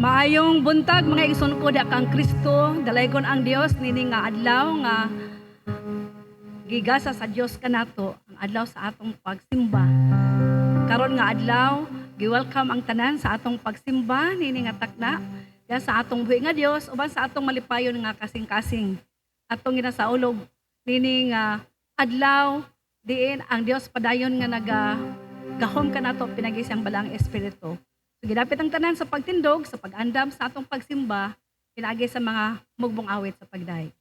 Maayong buntag mga igsoon ko kang Kristo, dalaygon ang Dios nini nga adlaw nga gigasa sa Dios kanato, ang adlaw sa atong pagsimba. Karon nga adlaw, gi-welcome ang tanan sa atong pagsimba nini nga takna ya sa atong buhi nga Dios uban sa atong malipayon nga kasing-kasing. Atong ginasaulog nini nga adlaw diin ang Dios padayon nga gahom kanato pinagi siyang balang espiritu. So, gidapit ang tanan sa pagtindog, sa pag-andam sa atong pagsimba, pinagi sa mga mugbong awit sa pagday.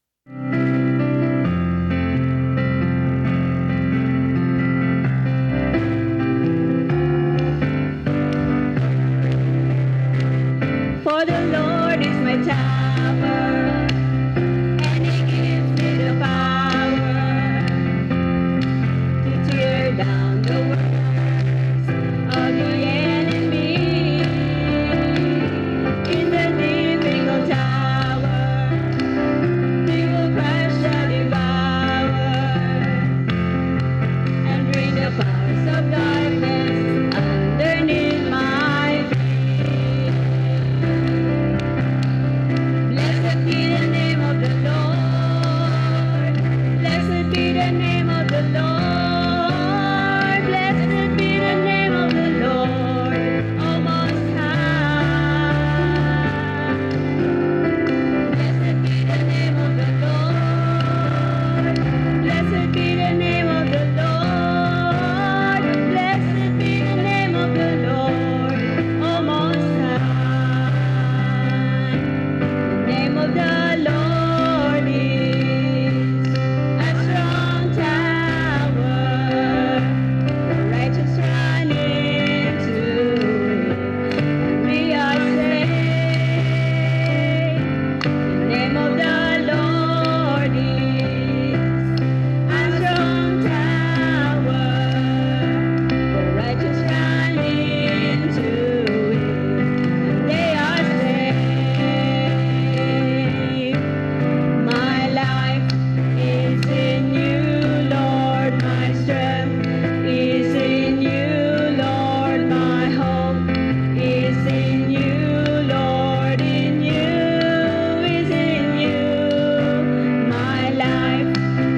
For the Lord is my tower, and He gives me the power to tear down the works of the enemy. In the difficult tower, He will crush the devourer and bring the powers of darkness underneath my feet. Blessed be the name of the Lord. Blessed be the name of the Lord. Blessed be the name of the Lord, O Most High. Blessed be the name of the Lord. Blessed be the name of the Lord. Blessed be the name of the Lord, O Most High. The name of the Lord is a strong tower. The righteous run into it, and we are saved. The name of the Lord is a strong tower. The righteous run into it, and they are saved. My life is in you, Lord. My strength is in you, Lord. My hope is in you, Lord. In you is in you. My life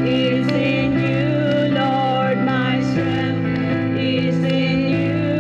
is in you, Lord. My strength is in you,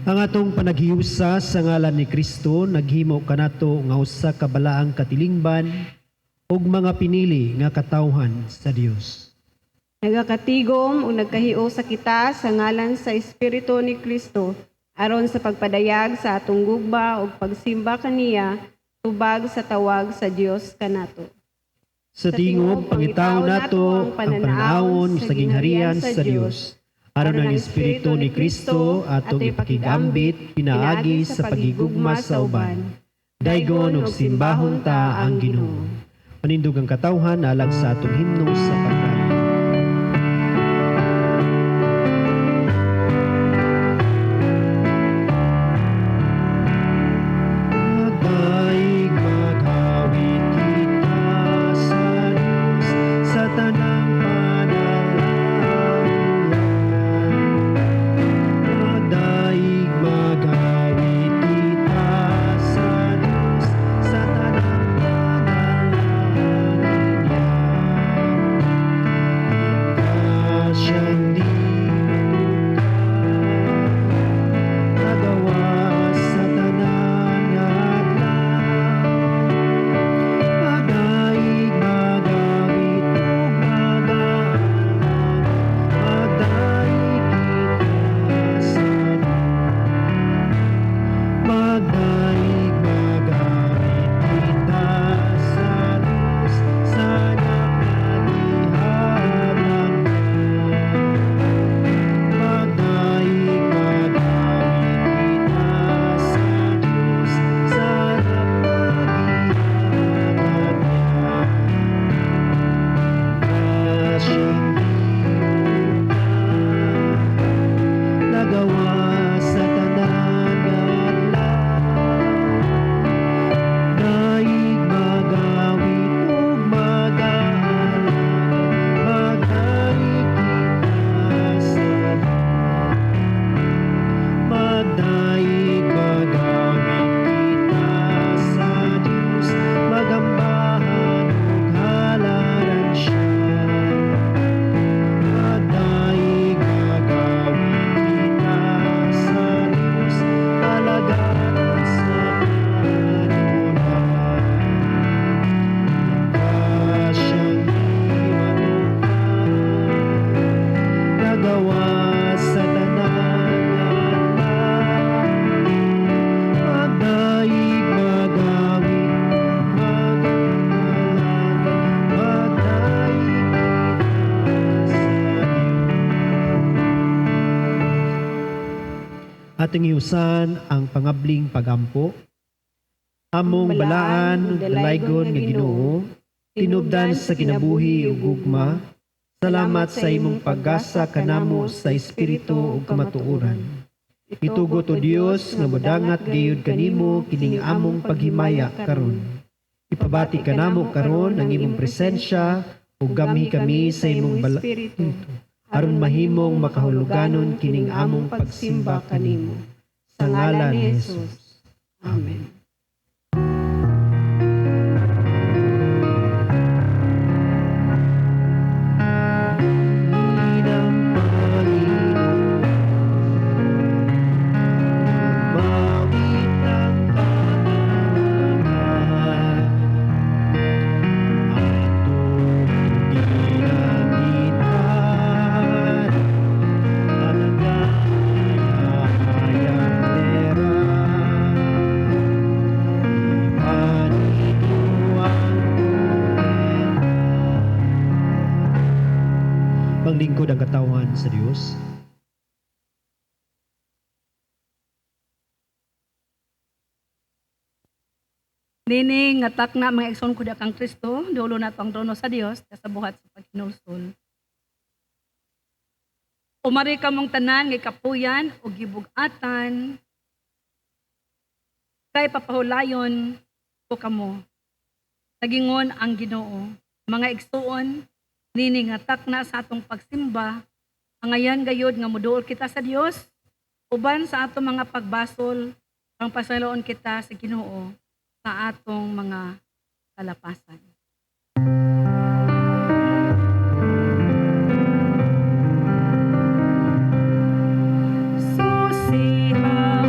Ang atong panaghiusa sa ngalan ni Kristo naghimo kanato nga usa ka balaang katilingban ug mga pinili nga katawhan sa Dios. Nagakatigom o nagkahiyo sa kita sa ngalan sa Espiritu ni Kristo aron sa pagpadayag sa atong gugba ug pagsimba kaniya tubag sa tawag sa Dios kanato. Sa tingog pangitaw nato ang pananaon sa gingharian sa Dios. Aron ang Espiritu ni Kristo atong ipakigambit pinaagi sa pagigugma sa uban. Daygon ug simbahon ta ang Ginoo. Panindog ang katawhan alang sa atong himno sa pagkain. Magdaig maghawid kita sa Diyos sa tanang panalangin. Magdaig maghawid kita sa Diyos sa tanang panalangin niya. Iyak siyang di nagawa sa tanan nga adlaw. Magdaig magawit ug magaalam. Magdaig kita sa Magdaig magawit kita sa Diyos sa napatihadang niya. Magdaig magawit kita sa Diyos sa napatihadang niya. Siyang nagawa sa tanan nga adlaw. Daig magawit ug magaalam. Magdaig kita sa Magdaig magawit kita sa Dios, magambahan ug halaran siya. Magdaig magawit kita sa Dios, alagaran sa kanunay. Siyang di matukang nagawa sa tanan nga adlaw. Magdaig magawit magdalagan. Magdaig kita sa Ating iusan ang pangabling pagampo. Among balaan dalaygon nga Ginoo, tinubdan sa kinabuhi ug gugma. Salamat sa imong paggasa kanamo sa espiritu ug kamatuoran. Itugot o Dios nga modangat gayud kanimo kining among paghimaya karon. Ipabati kanamo karon ang imong presensya ug gamhi kami sa imong Espiritu aron mahimong makahuluganon kining among pagsimba kanimo. Sa ngalan ni Jesus. Amen. Inang Panginoon, mawit ang panalangin. Atong ginamitan, alagay na hayang pera. Ipanito ang kumenta. Panglingkod ang katawan sa Diyos. Nini nga takna mga igsoon ko kang Kristo, dulo na ang trono sa Dios, sa buhat sa paghinulsol. Umari ka mong tanan nga kapuyan o gibugatan, kay papahulayon ko kamo. Nagingon ang Ginoo, mga igsoon, nini nga takna sa atong pagsimba, ang ayan gayod nga muduol kita sa Dios, uban sa atong mga pagbasol, ang pasaloon kita sa Ginoo sa atong mga kalapasan. Susihan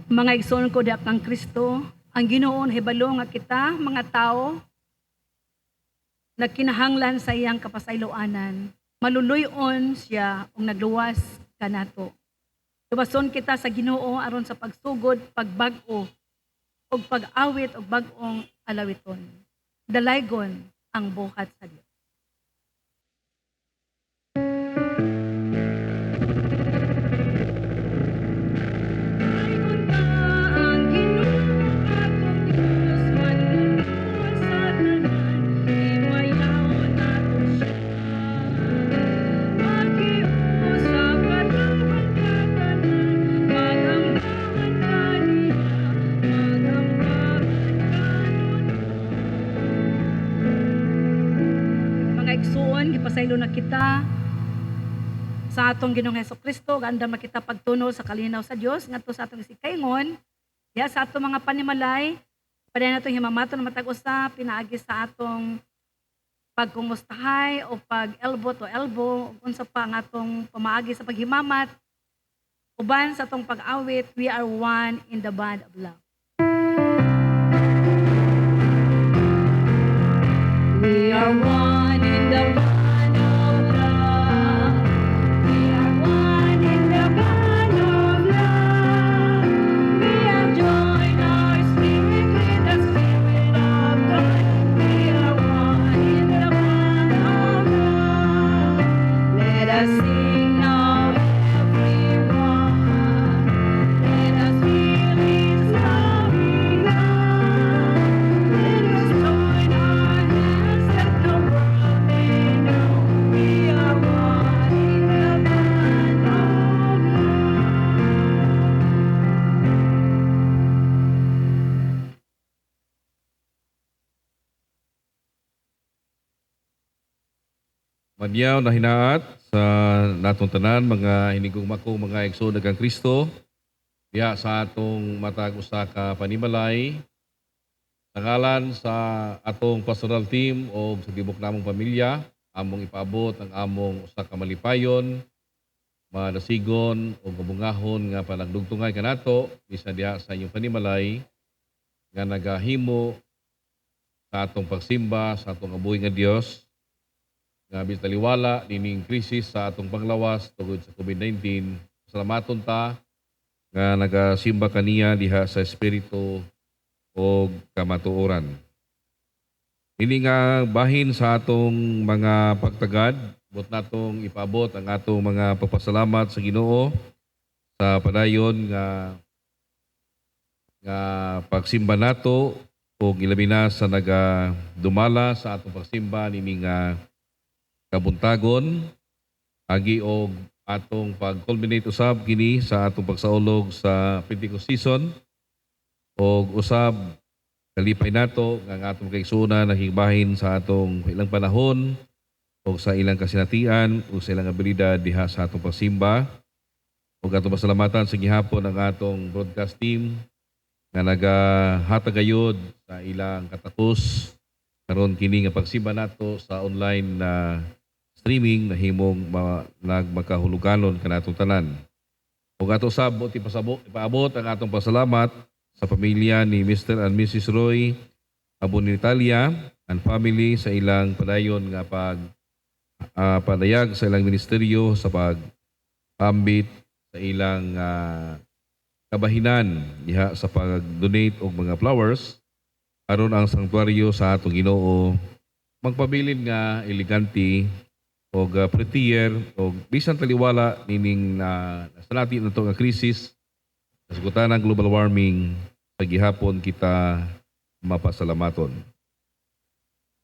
Mga igsoon ko diap kang Kristo, ang Ginoo hibalo nga kita mga tao nagkinahanglan sa iyang kapasayloanan. Maluluyon siya ug nagluwas kanato. Luwason kita sa Ginoo aron sa pagsugod, pagbag-o ug pag-awit ug bag-ong alawiton. Dalaygon ang buhat sa Dios. Mga igsuon, gipasaylo na kita sa atong Ginoong Hesukristo, ganda makita pagtuno sa kalinaw sa Dios ngadto sa atong isikayngon, ya sa atong mga panimalay, paday natong himamaton matag usa pinaagi sa atong pagkumustahay o pag elbow to elbow ug unsa pa ang atong pamaagi sa paghimamat uban sa atong pag-awit, we are one in the bond of love. We are one in the bond of love. We are one in the bond of love. We have joined our spirit with the spirit of God. We are one in the bond of love. Let us sing now, everyone. Let us feel His loving love. Let us join our hands, let the world may know we are one in the bond of Madyaw na hinaat sa natong tanan mga hinigugmako mga igsoon kang Kristo diha sa atong matag usa ka panimalay sa ngalan sa atong pastoral team o sa tibok namong pamilya among ipaabot ang among usa ka malipayon madasigon o gabungahon nga panagdugtungay kanato bisan diha sa inyong panimalay nga nagahimo sa atong pagsimba sa atong abuhi nga Dios nga bis taliwala nining krisis sa atong panglawas tungod sa COVID-19. Salamaton ta nga nagasimba kaniya diha sa espiritu o kamatuoran. Ini nga bahin sa atong mga pagtagad, bot natong ipaabot ang atong mga papasalamat sa Ginoo sa padayon nga pagsimba nato o ilabi na sa nagadumala sa atong pagsimba nining kabuntagon agi og atong pag-culminate usab kini sa atong pagsaulog sa Pentecost season og usab kalipay nato nga ang atong kaigsuonan nahigbahin sa atong ilang panahon o sa ilang kasinatian o sa ilang abilidad diha sa atong pagsimba ug atong pasalamatan sa gihapon ang atong broadcast team nga nagahatag gayud sa ilang katapos karon kini nga pagsimba nato sa online na streaming na himong nagmakahuluganon kanatong tanan. Ug ato sabot ipaabot ang atong pasalamat sa pamilya ni Mr. and Mrs. Roy Abon Italia and family sa ilang padayon nga padayag sa ilang ministeryo sa pag-ambit sa ilang kabahinan diha sa pag-donate og mga flowers aron ang sanktuaryo sa atong Ginoo magpabilin nga elegante o prettier o bisan taliwala nining sa natin na nga krisis sa sigutan ng global warming sa gihapon kita mapasalamaton.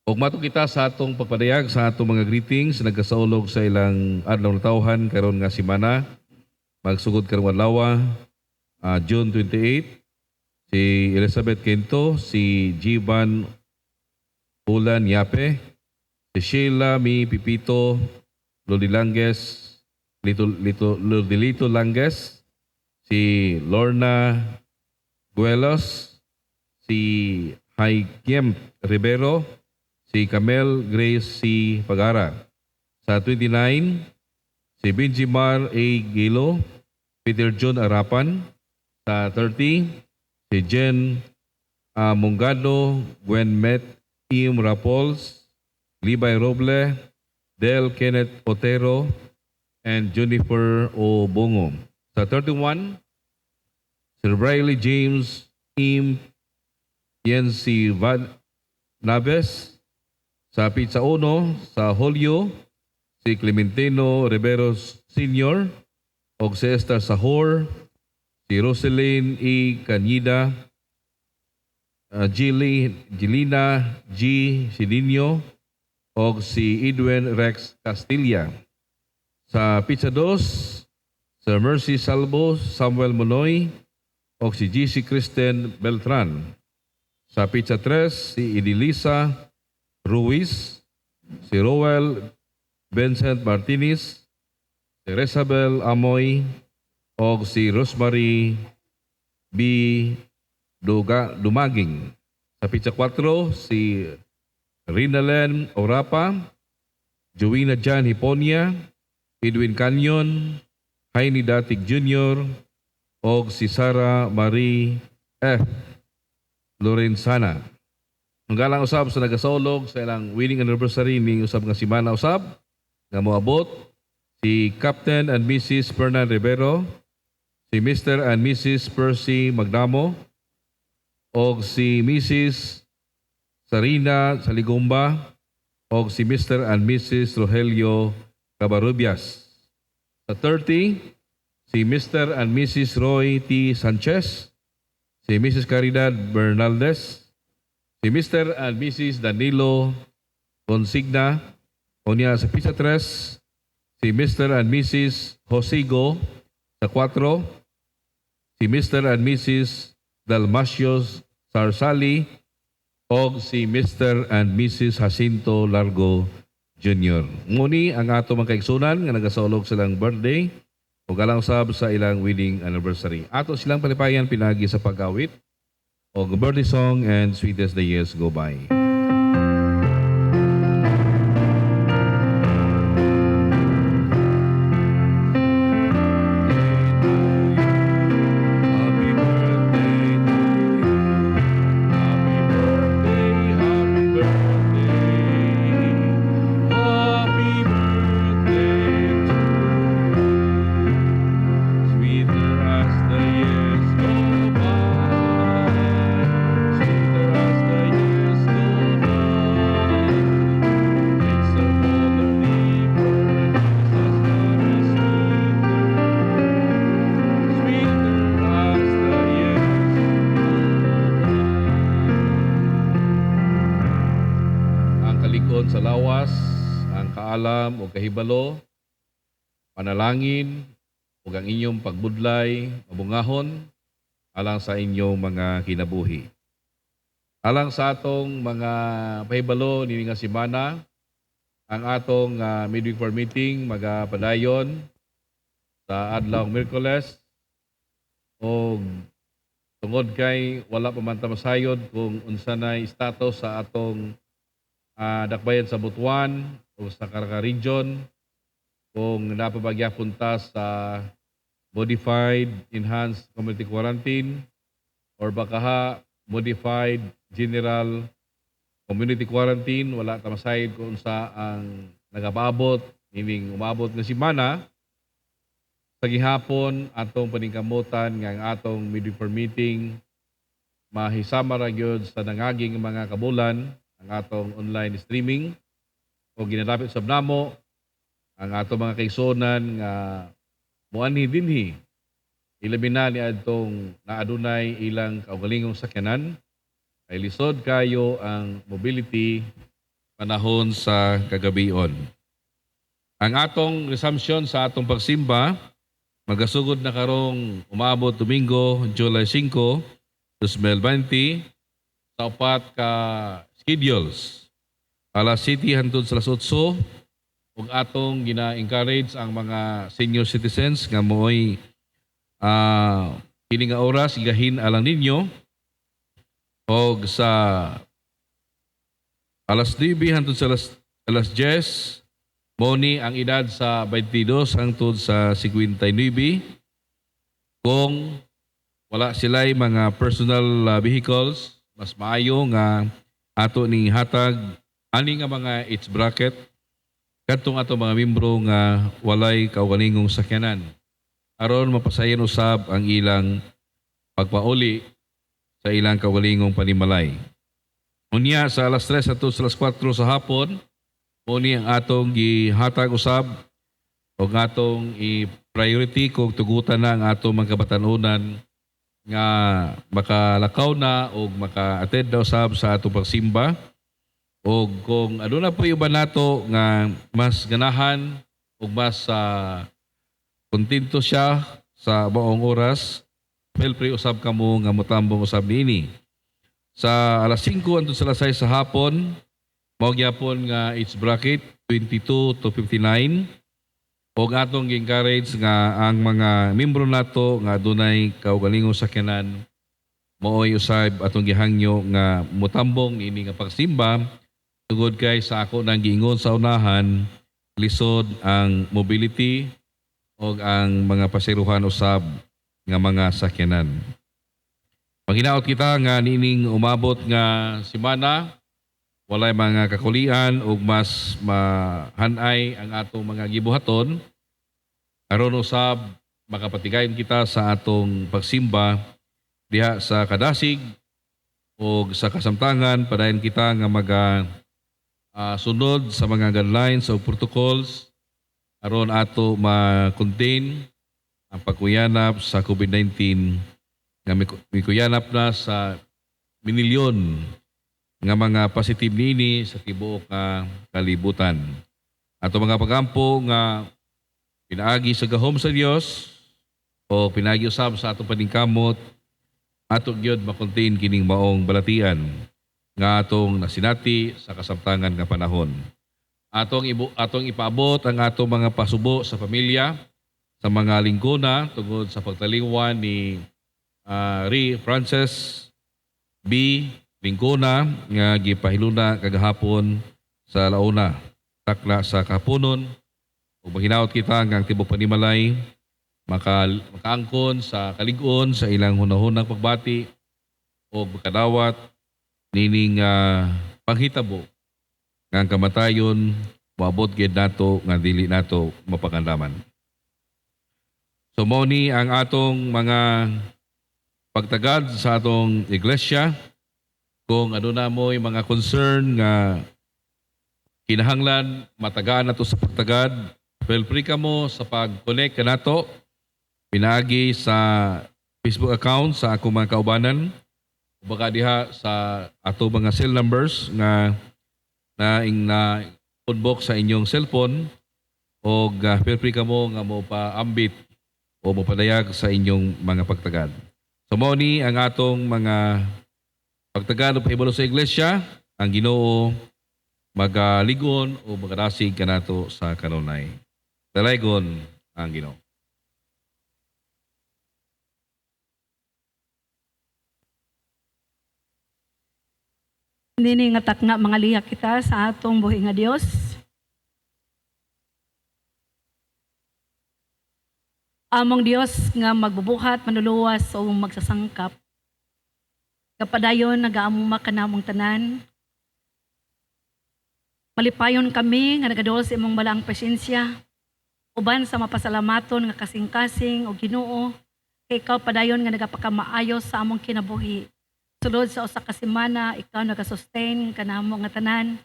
Og mato kita sa atong pagpadayag sa atong mga greetings nagasaulog sa ilang adlaw na tawhan karon nga semana magsugod karong adlaw June 28 si Elizabeth Quinto, si Jivan Ulan Yape, si Sheila Mi Pipito Lodilanges, Lodilito Langes, si Lorna Guelos, si Haikiem Rivero, si Camel Grace C. Pagara. Sa 29, si Benjimar A. Gilo, Peter John Arapan, Sa 30, si Jen Mungado, Gwen Met, Im Rapols, Levi Roble, Del Kenneth Otero, and Jennifer O. Bongo. Sa 31, Sir Briley James, Im Yancy Van Naves. Sa Pizza Uno, sa Holyo, si Clementino Riveros Sr. o si Esther Sahor, si Roselyn E. Canyida, Gilina G. Sidinio, o si Edwin Rex Castilla. Sa Pizza 2, Sir Mercy Salvo, Samuel Monoy, o si GC Kristen Beltran. Sa Pizza 3, si Idilisa Ruiz, si Roel Vincent Martinez, si Resabel Amoy, o si Rosemary B. Dumaging. Sa Pizza 4, si Rinalen Orapa, Joina Jan Hiponia, Edwin Canyon, Heini Datig Jr., o si Sarah Marie F. Lorenzana. Ang galang usab sa nagasaulog sa ilang wedding anniversary ning usab nga simana usab nga moabot si Captain and Mrs. Fernan Rivero, si Mr. and Mrs. Percy Magdamo, o si Mrs. Sarina Saligumba, o si Mr. and Mrs. Rogelio Cabarubias. Sa 30, si Mr. and Mrs. Roy T. Sanchez, si Mrs. Caridad Bernaldez, si Mr. and Mrs. Danilo Consigna. O niya sa Pizza 3, si Mr. and Mrs. Josigo. Sa 4, si Mr. and Mrs. Dalmacios Sarsali, o si Mr. and Mrs. Jacinto Largo Jr. Muni ang ato mga kaigsunan nga nagasaulog silang birthday o galang usab sa ilang wedding anniversary. Ato silang palipayan pinagi sa pag-awit o birthday song and Sweet as the Years Go By. Happy birthday to you. Happy birthday, happy birthday. Happy birthday to you. Sweeter as the years go by. Sweeter as the years go by. It's a mother deeper, just as far as sweeter. Sweeter as the years go by. Ang kalikon sa lawas, ang kaalam o kahibalo, panalangin, ug ang inyong pagbudlay, mabungahon, alang sa inyong mga kinabuhi. Alang sa atong mga pahibalo nini nga semana, ang atong midweek prayer meeting magapadayon sa adlaw Miyerkules o tungod kay wala pa man ta masayod kung unsa nay status sa atong dakbayan sa Butuan o sa Caraga Region, kung napabagyapon ta sa modified enhanced community quarantine or baka ha modified general community quarantine, wala ta masayod kung sa ang nagapaabot meaning umabot nga semana sa gihapon atong paningkamutan nga ang atong midweek prayer meeting mahisama ra gyud sa nangaging mga kabulan ang atong online streaming o ginadapit sab namo ang ato mga kaigsunan nga muanhi dinhi ilabi na ni adtong naadunay ilang kaugalingong sakyanan kay lisod kayo ang mobility panahon sa kagabion. Ang atong resumption sa atong pagsimba magasugod na karong umabot Domingo, July 5, 2020 sa upat ka schedules. Alas 7 hangtod sa alas 8 ug atong gina-encourage ang mga senior citizens nga mooy kini nga oras igahin alang ninyo og sa alas 9 hangtod sa alas 10 moni ang edad sa 22 hangtod sa 59 kung wala sila'y mga personal vehicles, mas maayo nga ato ni hatag ani nga mga age bracket kadtong ato mga membro nga walay kaugalingong sakyanan aron mapasayan usab ang ilang pagpauli sa ilang kaugalingong panimalay. Unya sa alas 3 at sa alas 4 sa hapon, muni ang atong gihatag usab o atong i-priority kung tugutan na ang atong mga kabatanunan nga makalakaw na o maka-attend na usab sa atong pagsimba. O kung ano na po iba nato nga mas ganahan o mas kontento siya sa buong oras, feel free usab kamo nga motambong usab niini. Sa alas 5 andun sa alas 6 sa hapon, mao gyapon nga age bracket 22 to 59. O atong encourage nga ang mga membro nato nga dunay kaugalingong sakyanan maoy usab atong gihangyo nga motambong niini nga pagsimba tungod kay sa ako nang giingon sa unahan lisod ang mobility o ang mga pasiruhan usab nga mga sakyanan. Maghinaot kita nga nining umabot nga semana walay mga kakulian o mas mahanay ang atong mga gibuhaton aron usab makapatigayon kita sa atong pagsimba diha sa kadasig o sa kasamtangan padayon kita nga sunod sa mga guidelines o protocols aron ato ma-contain ang pagkuyanap sa COVID-19 nga mikuyanap na sa minilyon nga mga positive nini sa tibuok nga kalibutan. Ato mga pagampo nga pinaagi sa gahom sa Dios o pinaagi usab sa atong paningkamot ato gyud ma-contain kining maong balatian nga atong nasinati sa kasamtangan nga panahon. Atong ipaabot ang atong mga pasubo sa pamilya, sa mga lingkuna tungod sa pagtalingwan ni Ri Frances B. Lingkuna nga gipahiluna kagahapon sa launa takla sa kapunon ug maghinaot kita nga ang tibuok panimalay makaangkon sa kalig-on sa ilang hunahunang pagbati o makadawat nining panghitabo nga ang kamatayon moabot gid nato nga dili nato mapakandaman. So mao ni ang atong mga pagtagad sa atong iglesia. Kung ano na mo'y mga concern nga kinahanglan matagaan nato sa pagtagad, feel free ka mo sa pag-connect ka nato pinaagi sa Facebook account sa akong mga kaubanan o baka diha sa ato mga cell numbers nga na unbox sa inyong cellphone o feel free ka mo nga mo paambit o mopadayag sa inyong mga pagtagad. So mao ni ang atong mga pagtagad o pahibalo sa iglesia, ang Ginoo magaligon o magarasig kanato sa kanunay. Dalaygon ang Ginoo. Nini nga takna mga liya kita sa atong buhi nga Dios. Among Dios nga magbubuhat, manuluwas o magsasangkap. Kapadayon nagaamuma ka namong tanan. Malipayon kami nga nagadol sa imong balaang presensya. Uban sa mapasalamaton nga kasing-kasing o Ginoo. Kay ikaw padayon nga nagapakamaayos sa among kinabuhi. Sulod sa usa ka semana, ikaw nagasustain kanamo nga tanan.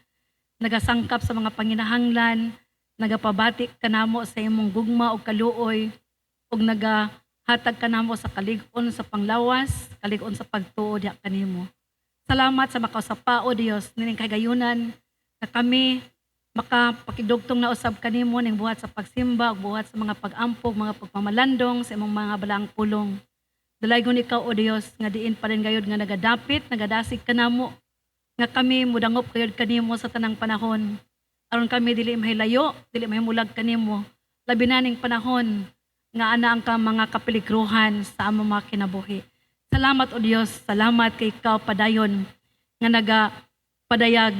Nagasangkap sa mga panginahanglan. Nagapabati kanamo sa imong gugma o kaluoy. Ug nagahatag kanamo sa kalig-on sa panglawas, kalig-on sa pagtuo diha kanimo. Salamat sa makausapa o Dios nining kagayunan na kami makapakidugtong na usab kanimo ning buhat sa pagsimba ug buhat sa mga pag-ampog, mga pagmamalandong sa imong mga balaang pulong. Dalaygon ikaw o Dios nga diin pa rin gayud nga nagadapit, nagadasig kanamo nga kami mudangop gayud kanimo sa tanang panahon. Aron kami dili mahilayo, dili mahimulag kanimo. Labi na ning panahon nga ana ang mga kapiligruhan sa among mga kinabuhi. Salamat o Dios, salamat kay ikaw padayon nga nagapadayag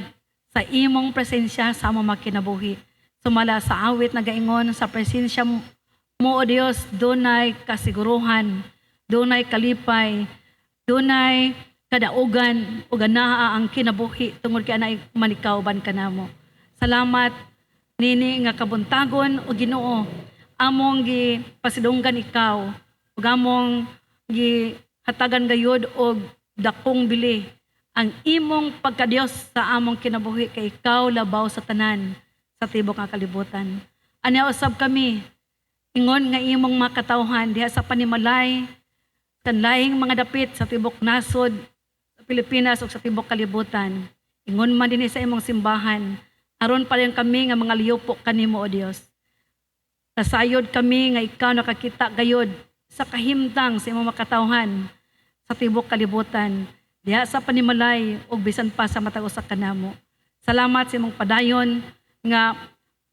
sa imong presensya sa among mga kinabuhi. Sumala sa awit nagaingon sa presensya mo o Dios dunay kasiguruhan, dunay kalipay, dunay kadaugan ug anaa ang kinabuhi tungod kay anay malikawban kanamo. Salamat nini nga kabuntagon o Ginoo, among gi pasidunggan ikaw ug among gi hatagan gayud og dakong bili ang imong pagkadios sa among kinabuhi kay ikaw labaw sa tanan sa tibok nga kalibutan. Anya usab kami ingon nga imong makatawhan diha sa panimalay kan laing mga dapit sa tibok nasod sa Pilipinas ug sa tibok kalibutan. Ingon man dinhi sa imong simbahan aron pa rin kami nga mga liyopo kanimo o Dios. Nasayod kami nga ikaw nakakita gayud sa kahimtang sa imong makatawhan sa tibok kalibutan diha sa panimalay ug bisan pa sa matag usa kanamo. Salamat sa imong padayon nga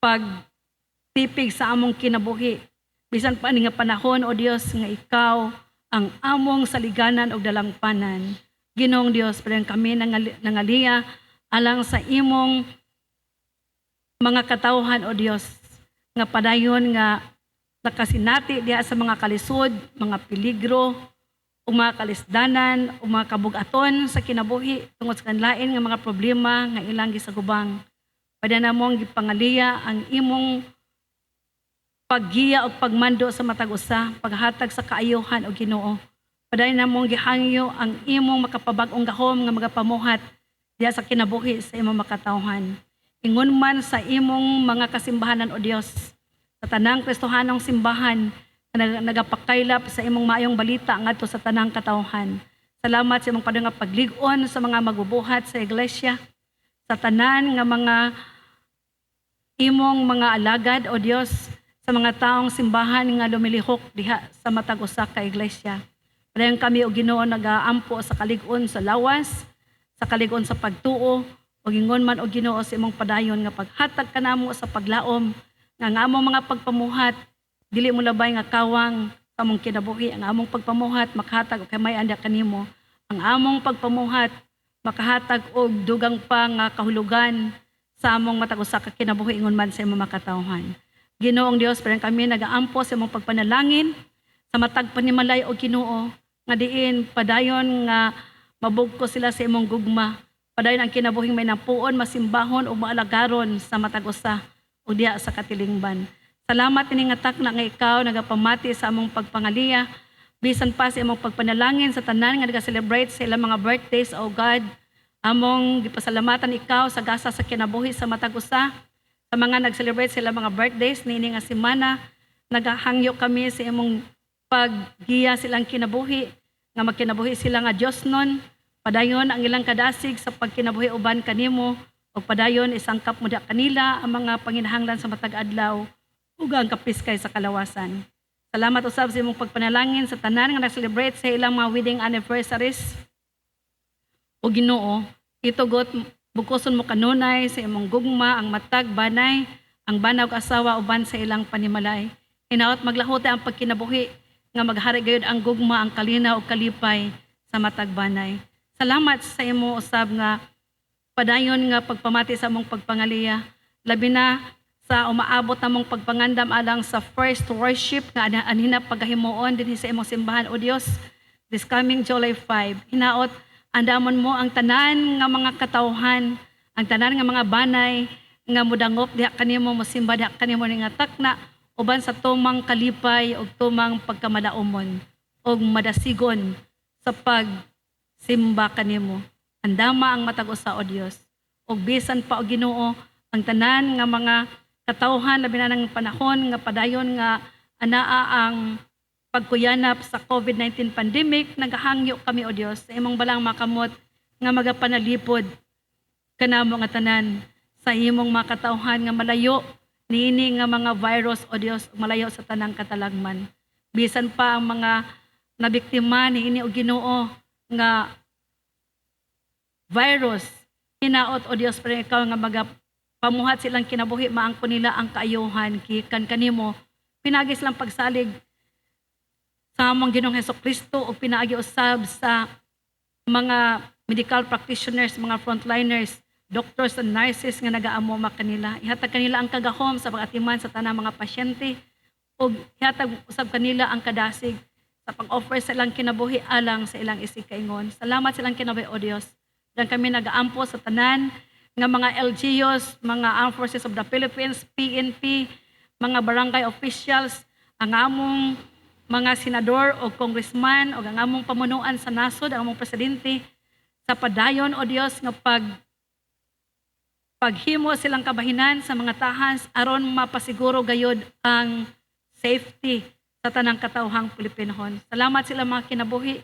pagtipig sa among kinabuhi. Bisan pa ni nga panahon o Dios nga ikaw ang among saliganan ug dalangpanan. Ginoong Dios, padayon kami nangaliya alang sa imong mga katawhan o Dios nga padayon nga nakasinati diha sa mga kalisod, mga peligro, o mga kalisdanan, o mga kabugaton sa kinabuhi tungod sa kanlain nga mga problema nga ilang gisagubang. Pada namong gipangaliya ang imong paggiya o pagmando sa matag usa, paghatag sa kaayuhan o Ginoo. Pada namong gihangyo ang imong makapabag-ong gahom nga magapamuhat diha sa kinabuhi sa imong makatawhan. Ingon man sa imong mga kasimbahanan o Dios, sa tanang Kristohanong simbahan na nagapakaylap sa imong maayong balita ngadto sa tanang katawhan. Salamat sa imong padung nga paglig-on sa mga magbubuhat sa iglesia, sa tanan nga mga imong mga alagad o Dios, sa mga taong simbahan nga lumilihok diha sa matag usa ka iglesia. Padayon kami o Ginoo nagaampo sa kalig-on sa lawas, sa kalig-on sa pagtuo, o ingon man o Ginoo sa imong padayon nga paghatag kanamo sa paglaom nga ang among mga pagpamuhat dili mo labay nga kawang sa among kinabuhi. Ang among pagpamuhat makahatag og kamay anda kanimo. Ang among pagpamuhat makahatag og dugang pa nga kahulugan sa among matag usa ka kinabuhi ingon man sa imong makatawhan. Ginoong Dios, parang kami nagaampo sa imong pagpanalangin sa matag panimalay o Ginoo nga diin padayon nga mabugko sila sa imong gugma. Padayon ang kinabuhing may napuon, masimbahon o maalagaron sa matag usa o diha sa katilingban. Salamat ini nga takna nga ikaw nagapamati sa among pagpangaliya bisan pa sa imong pagpanalangin sa tanan nga naga-celebrate sa ilang mga birthdays o God. Among gipasalamatan ikaw sa gasa sa kinabuhi sa matag usa. Sa mga nag-celebrate sila mga birthdays, nini nga semana, nagahangyo kami sa imong paggiya silang kinabuhi, nga magkinabuhi sila nga Diyos nun, padayon ang ilang kadasig sa pagkinabuhi uban kanimo, o padayon isangkap mo da kanila ang mga panginahanglan sa matag adlaw, ug ang kapiskay sa kalawasan. Salamat usab sa imong pagpanalangin sa tanan nga nag-celebrate sa ilang mga wedding anniversaries, o Ginoo, itugot bukoson mo kanunay sa imong gugma ang matag banay, ang banaw asawa uban sa ilang panimalay. Hinaot maglahote ang pagkinabuhi nga maghari gayud ang gugma, ang kalinaw ug kalipay sa matag banay. Salamat sa imo usab nga padayon nga pagpamati sa among pagpangaliya, labi na sa umaabot namong pagpangandam alang sa first worship nga anhina pagahimuon dinhi sa imong simbahan o Dios this coming July 5. Hinaot andamon mo ang tanan nga mga katawhan, ang tanan nga mga banay nga mudangop diha kanimo, mosimba diha kanimo ni nga takna uban sa tumang kalipay ug tumang pagkamalaumon ug madasigon sa pagsimba kanimo. Andama ang matag usa o Dios. Ug bisan pa o Ginoo ang tanan nga mga katawhan labi na ng panahon nga padayon nga anaa ang pagkuyanap sa COVID-19 pandemic, nagahangyo kami o Dios sa imong balang makamot nga magapanalipod kanamo nga tanan sa imong makatawhan nga malayo niini nga mga virus o Dios, malayo sa tanang katalagman. Bisan pa ang mga nabiktima niini o Ginoo nga virus, hinaot o Dios pero ikaw nga magapamuhat silang kinabuhi, maangko nila ang kaayuhan kikan kanimo, pinagis lang pagsalig sa among Ginoong Hesukristo o pinaagi usab sa mga medical practitioners, mga frontliners, doctors and nurses nga nagaamo kanila. Ihatag kanila ang kagahom sa pag-atiman sa tanang mga pasyente o ihatag usab kanila ang kadasig sa pag-offer sa ilang kinabuhi alang sa ilang isikaingon. Salamat sa ilang kinabuhi, O Dios. Dan kami nagaampo sa tanan nga mga LGUs, mga Armed Forces of the Philippines, PNP, mga barangay officials, ang among mga senador o congressman o ang among pamunuan sa nasod, ang among presidente, sa padayon, O Dios, nga paghimo silang kabahinan sa mga tahas aron mapasiguro gayod ang safety sa tanang katawhang Pilipinhon. Salamat sila mga kinabuhi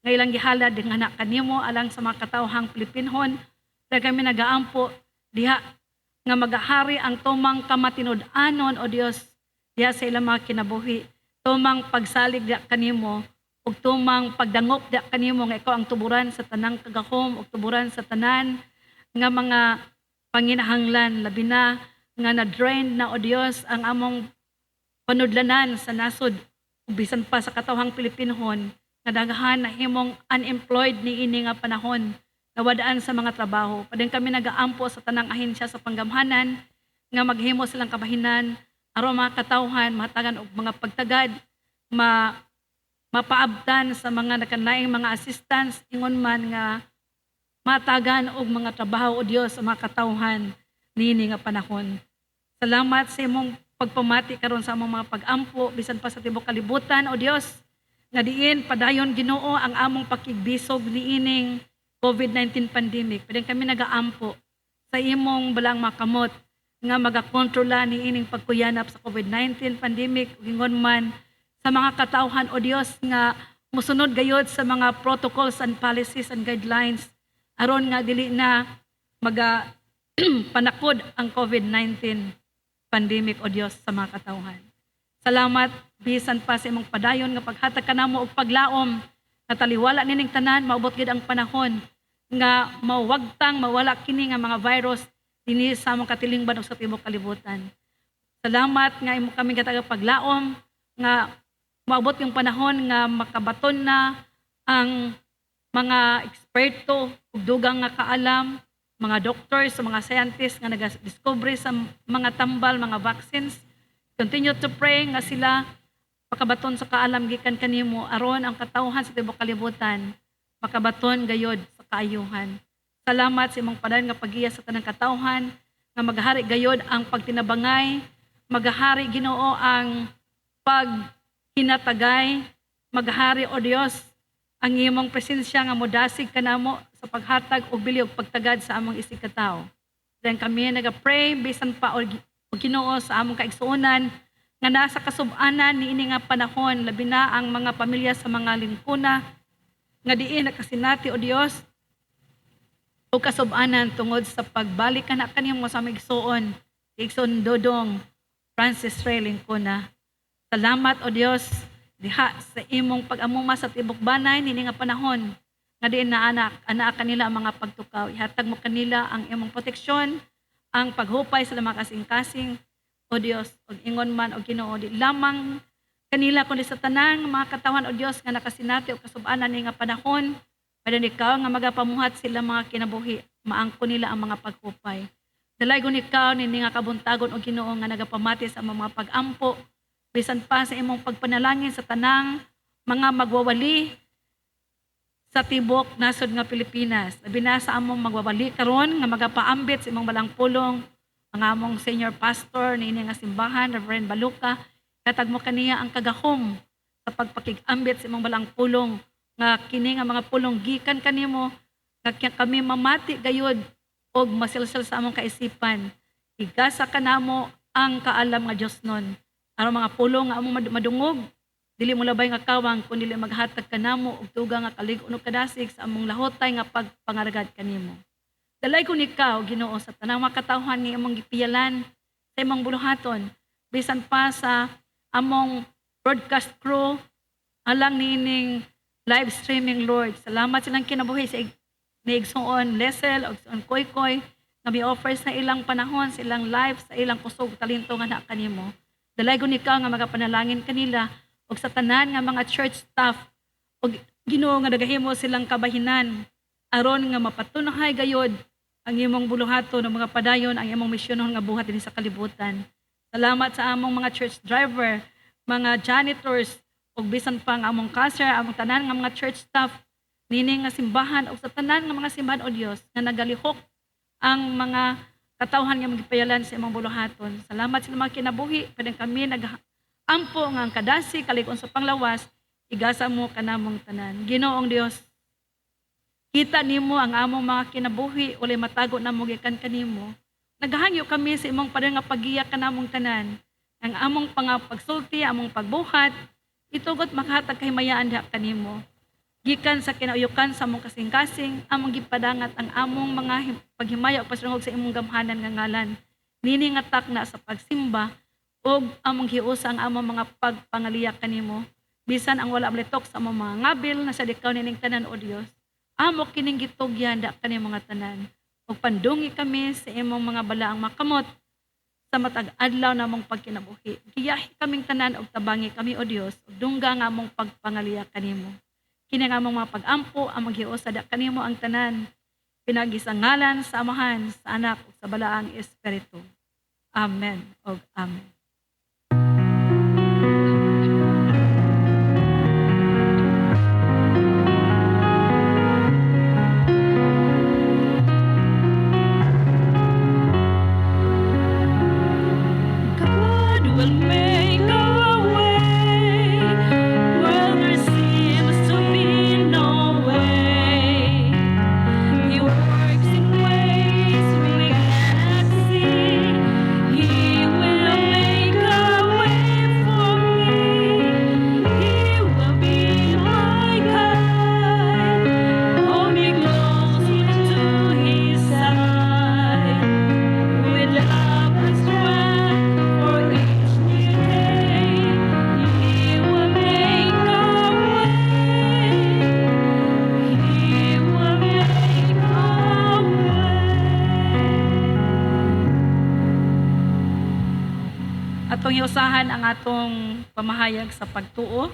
nga ilang gihalad nga anak kanimo alang sa mga katawhang Pilipinhon. Kaya kami nagaampo diha nga magahari ang tumang kamatinud-anon, O Dios, diha sa ilang mga kinabuhi. Tumang pagsalig diha kanimo ug tumang pagdangop diha kanimo nga ikaw ang tuburan sa tanang kagahom ug tuburan sa tanan nga mga panginahanglan, labi na nga na-drain na, O Dios, ang among panudlanan sa nasod, bisan pa sa katawhang Pilipinhon, nga daghan na himong unemployed ni ini nga panahon, nawadaan sa mga trabaho. Padeng kami nagaampo sa tanang ahensya sa panggamhanan, nga maghimo silang kabahinan, aron mga katawhan, matagan og mga pagtagad, mapaabtan sa mga nakanlaing mga assistance, ingon man nga matagan og mga trabaho, O Dios, sa mga katawhan niini nga panahon. Salamat sa imong pagpamati karon sa among mga pag-ampo bisan pa sa tibuok kalibutan, O Dios, nga diin padayon Ginoo ang among pakigbisog niining COVID-19 pandemic. Padeng kami nagaampo sa imong balang makamot nga magakontrola niining pagkuyanap sa COVID-19 pandemic ingon man sa mga katawhan, O Dios, nga musunod gayod sa mga protocols and policies and guidelines aron nga dili na panakod ang COVID-19 pandemic, O Dios, sa mga katawhan. Salamat bisan pa sa imong padayon nga paghatag kanamo og paglaom nga taliwala nining tanan, maubot gid ang panahon nga mawagtang mawala kini nga mga virus dinhi sa among katilingban ug sa tibuok kalibutan. Salamat nga imo kami gataga paglaom nga maubot yung panahon nga makabaton na ang mga eksperto ug dugang nga kaalam, mga doctors, mga scientists nga nag-discover sa mga tambal, mga vaccines. Continue to pray nga sila makabaton sa kaalam gikan kanimo aron ang katawhan sa tibuok kalibutan makabaton gayod sa kaayuhan. Salamat sa imong padayon nga pagiya sa tanang katawhan nga maghari gayod ang pagtinabangay, maghari Ginoo ang paghinatagay, maghari, O Dios, ang imong presensya nga modasig kanamo sa paghatag og bili og pagtagad sa among isikatawo. Then kami naga-pray bisan pa og Ginoo sa among kaigsuonan nga nasa kasub-anan niini nga panahon, labi na ang mga pamilya sa mga lingkuna nga diin nakasinati, O Dios, o kasub-anan tungod sa pagbalik kana kanimo sa among igsoon Dodong Francis Ray Lingkuna. Salamat, O Dios, diha sa imong pag-amuma sa tibok banay nini nga panahon nga diin na anak kanila ang mga pagtukaw. Ihatag mo kanila ang imong proteksyon, ang paghupay sa mga kasing-kasing, O Dios, og ingon man og Ginoo, di lamang kanila kundi sa tanang mga katawan, O Dios, nga nakasinati o kasub-anan ni nga panahon, padang ikaw nga magapamuhat sila mga kinabuhi, maangko nila ang mga paghupay. Dalaygon ikaw nini nga kabuntagon o Ginoo nga nagapamati sa mga pag-ampo, bisan pa sa imong pagpanalangin sa tanang mga magwawali sa tibok nasod nga Pilipinas. Labi na sa among magwawali karon nga magapaambit sa imong balang pulong ang among senior pastor niini nga simbahan, Reverend Baluka, katag mo kaniya ang kagahom sa pagpakig-ambit sa imong balang pulong nga kini nga mga pulong gikan kanimo nga kami mamati gayud og masilsal sa among kaisipan. Igasa kanamo ang kaalam nga Dios nun. Aron mga pulong nga among madungog, dili mo labay nga kawang kun dili maghatag kanamo og tugang nga kalig-on ug kadasig sa among lahotay nga pagpangaragad kanimo. Dalay ko ikaw, Ginoo, sa tanang mga katawhan nga imong gipiyalan sa imong buluhaton, bisan pa sa among broadcast crew alang nining live streaming, Lord. Salamat silang kinabuhi sa Igsoon Lesel o Igsoon Koy-Koy nga mi-offer sa ilang panahon, sa ilang live, sa ilang kusog talento nga na kanimo. Dalaygon ikaw nga magapanalangin kanila o sa tanan nga mga church staff o Ginoo nga nagahimo silang kabahinan aron nga mapatunahay gayod ang imong buluhaton ng mga padayon, ang imong misyonon nga buhat din sa kalibutan. Salamat sa among mga church driver, mga janitors ug bisan pa nga among cancer, among tanan nga mga church staff, nini nga simbahan ug sa tanan nga mga simbahan o Dios nga nagalihok ang mga katawhan nga magipayalan sa imong buluhaton. Salamat sa mga kinabuhi, kadang kami nag-ampo nga ang kadasi kalig-on sa panglawas, igasa mo kanamong tanan. Ginoong Dios, kita nimo ang among mga kinabuhi uli matago na mo gikan kanimo. Naghangyo kami sa imong padang nga pagiya kanamong tanan. Ang among pagsulti, among pagbuhat, itugot makahatag kahimayaan diha kanimo. Gikan sa kinauyukan sa among kasing-kasing, among gipadangat ang among mga paghimaya o pasulungog sa imong gamhanan nga ngalan. Nini nga takna sa pagsimba ug among hiusa ang among mga pagpangaliyak kanimo. Bisan ang wala malitok sa among mga ngabil na sa dikaw nining tanan o Dios. Amo kining gitugyan da kanimo mga tanan. Ug pandungi kami sa imong mga balaang makamot sa matag adlaw namong pagkinabuhi. Giyahi kaming tanan og tabangi kami o Dios ug dungga nga among pagpangaliyak kanimo. Kini nga among mga pag-ampo among hiusa da kanimo ang tanan. Pinagi sa ngalan sa Amahan, sa Anak ug sa Balaang Espiritu. Amen ug amen. God will make a way where there seems to be no way. He works in ways we cannot see. He will make a way for me. He will be my guide. Hold me close into His side. With love and strength for each new day, He will make a way. He will make a way. Atong hiusahan ang atong pamahayag sa pagtuo.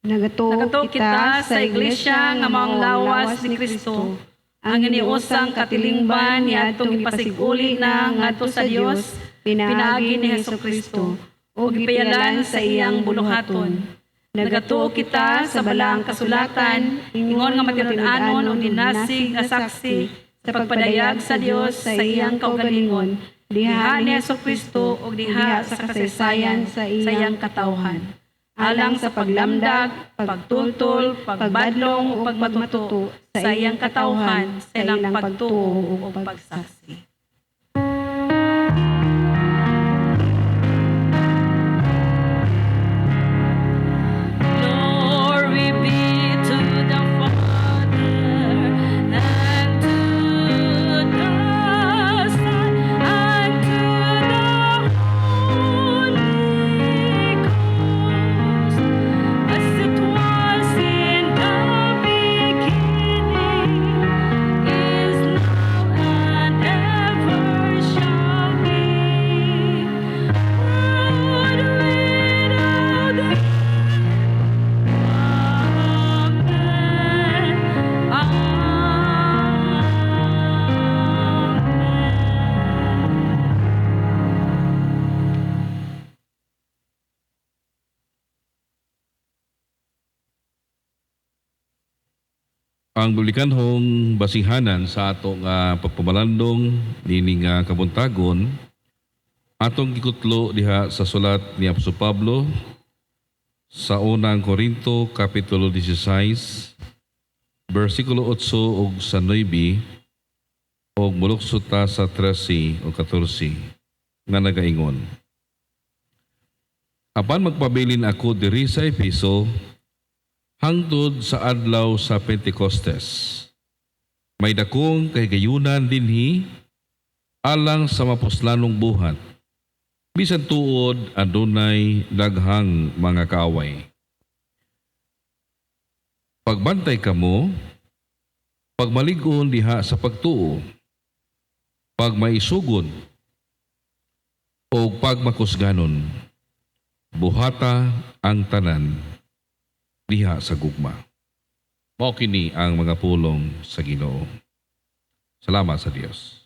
Nagatuo kita sa iglesia nga maong lawas ni Kristo. Ang iniusang katilingban ni atong ipasiguli na ngadto sa Dios, pinaagi ni Hesukristo, ug gipayalan sa iyang buluhaton. Nagatuo kita sa balaang kasulatan, ingon nga matinud-anon o dinasig nga saksi sa pagpadayag sa Dios sa iyang kaugalingon, diha ni Hesukristo ug diha sa kasaysayan sa iyang katawhan. Alang sa paglamdag, pagtultol, pagbadlong o pagmatuto sa iyang katawhan sa ilang pagtuo o pagsaksi. Glory be to the Father and to the Son and to the Holy Ghost, as it was in the beginning, is now and ever shall be, world without end. Amen. Ang bulikanhong basihanan sa ato nga pagpamalandong nini nga kabuntagon atong gikutlo diha sa sulat ni Apostol Pablo sa unang Korinto kapitulo 16 bersikulo 8 ug sa 9 ug muluksot ta sa 13 o 14 nga nagaingon. Apan magpabilin ako diri sa Efeso hangtod sa adlaw sa Pentecostes. May dakong kahigayunan dinhi alang sa mapuslanong buhat. Bisan tuod adunay daghang mga kaaway. Pagbantay kamo, pagmalig-on diha sa pagtuo, pagmaisugon, o pagmakusganon, buhata ang tanan diha sa gugma. Mao kini ang mga pulong sa Ginoo. Salamat sa Dios.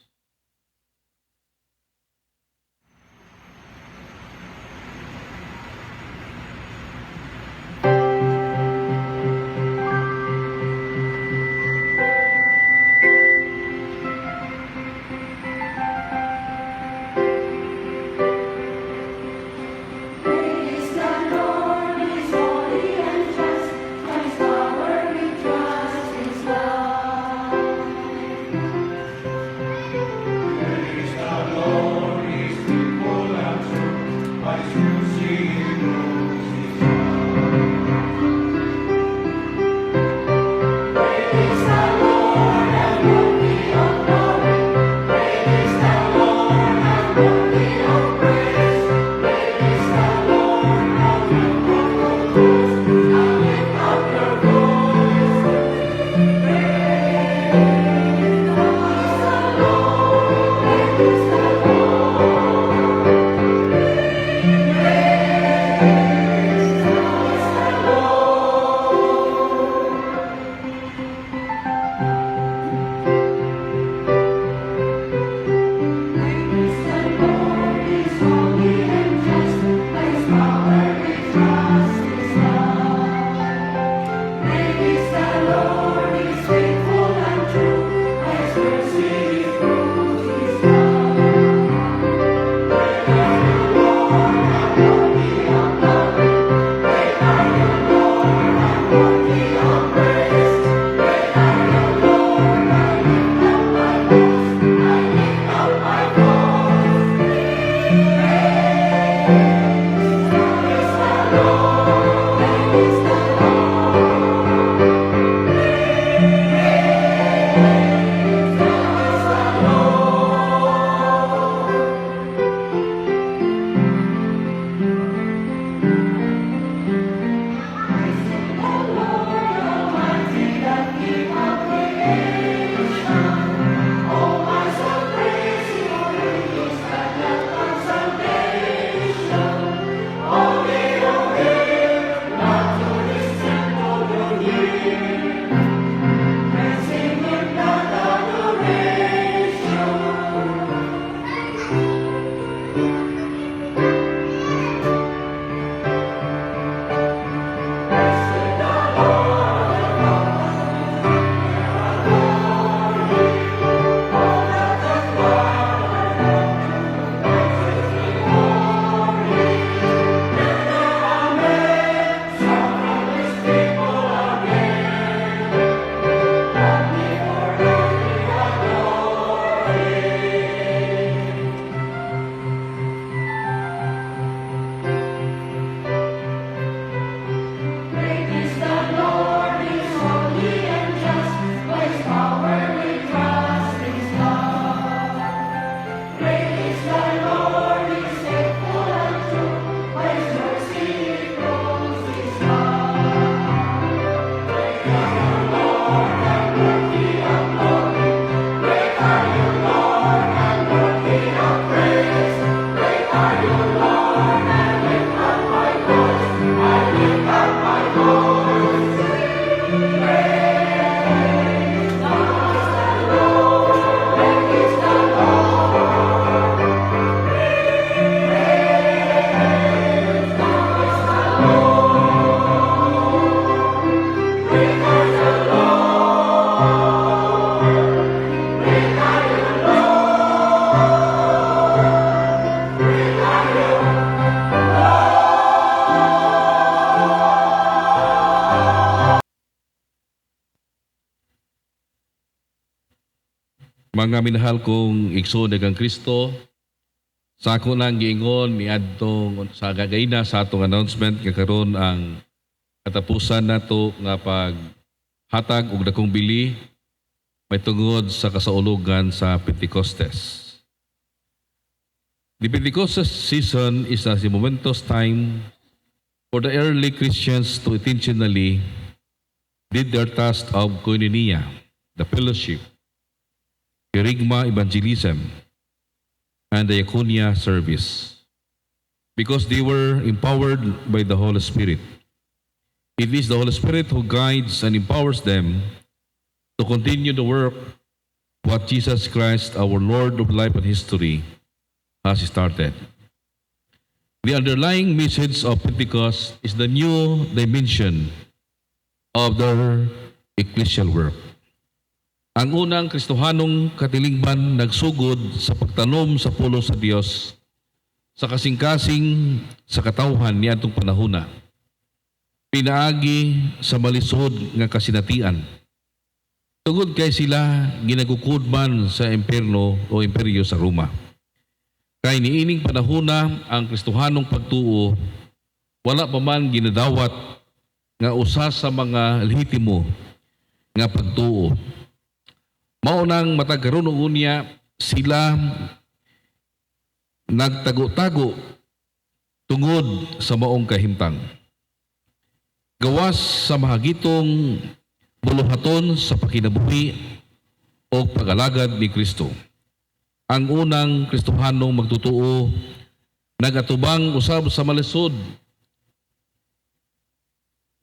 Mga minahal kong igsoon dagang Kristo, sa ako nang giingon niadtong sa gagayna sa atong announcement nga karon ang katapusan nato nga paghatag og dakong bili may tungod sa kasaulugan sa Pentecostes. The Pentecostes season is a momentous time for the early Christians to intentionally did their task of koinonia, the fellowship, kerygma evangelism, and the diaconia service, because they were empowered by the Holy Spirit. It is the Holy Spirit who guides and empowers them to continue the work what Jesus Christ, our Lord of life and history, has started. The underlying message of Pentecost is the new dimension of their ecclesial work. Ang unang Kristohanong katilingban nagsugod sa pagtanom sa pulo sa Dios sa kasing-kasing sa katawhan niadtong panahona. Pinaagi sa malisod nga kasinatian. Tungod kay sila ginagukudman sa imperno o imperyo sa Roma. Kay niining panahona ang Kristohanong pagtuo wala pa man ginadawat nga usa sa mga lehitimo nga pagtuo. Maunang matag karon unya sila nagtago-tago tungod sa maong kahimtang. Gawas sa mahagitong buluhaton sa pakinabuhi o pag-alagad ni Kristo. Ang unang Kristohanong magtutuo nagatubang usab sa malisod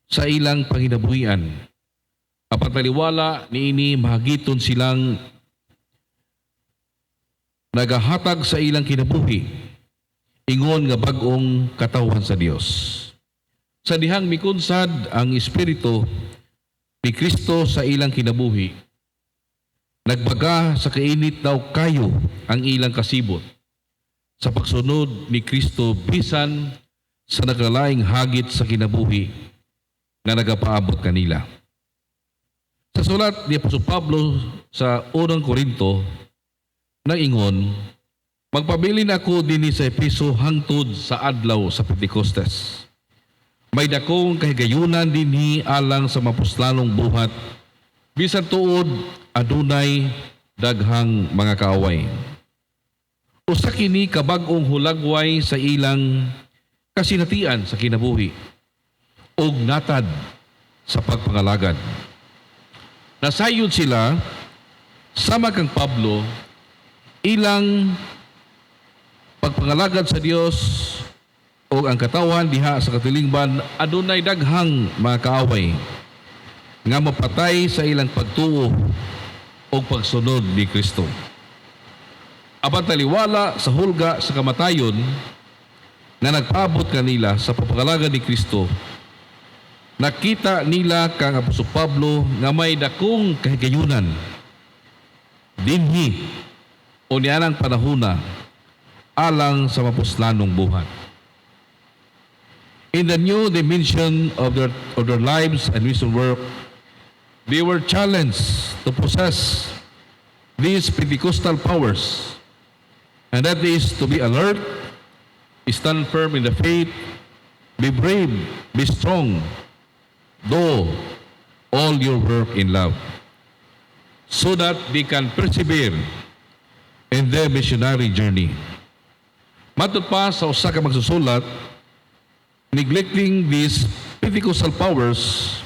sa ilang panginabuhian. Apan taliwala niini mahagiton silang nagahatag sa ilang kinabuhi ingon nga bag-ong katawhan sa Dios. Sa dihang mikunsad ang Espiritu ni Kristo sa ilang kinabuhi, nagbaga sa kainit daw kayo ang ilang kasibot sa pagsunod ni Kristo bisan sa naglalaing hagit sa kinabuhi na nagapaabot kanila. Sa sulat ni Apostol Pablo sa unang Korinto, naingon, magpabilin ako dinhi sa Epeso hangtod sa adlaw sa Pentecostes. May dakong kahigayunan dinhi alang sa mapuslanong buhat, bisan tuod adunay daghang mga kaaway. Usa kini kabag-ong hulagway sa ilang kasinatian sa kinabuhi ug natad sa pagpangalagad. Nasayod sila sama kang Pablo ilang pagpangalagad sa Dios o ang katawan diha sa katilingban adunay daghang mga kaaway nga mapatay sa ilang pagtuo o pagsunod ni Kristo. Apan taliwala sa hulga sa kamatayon na nagpaabot kanila sa pagpangalagad ni Kristo, nakita nila kang Apostol Pablo nga may dakong kahigayunan dinhi o nianang panahuna alang sa mapuslanong buhat. In the new dimension of their lives and mission work, they were challenged to possess these Pentecostal powers, and that is to be alert, stand firm in the faith, be brave, be strong, do all your work in love, so that they can persevere in their missionary journey. Matod pa sa usa ka magsusulat, neglecting these Pentecostal powers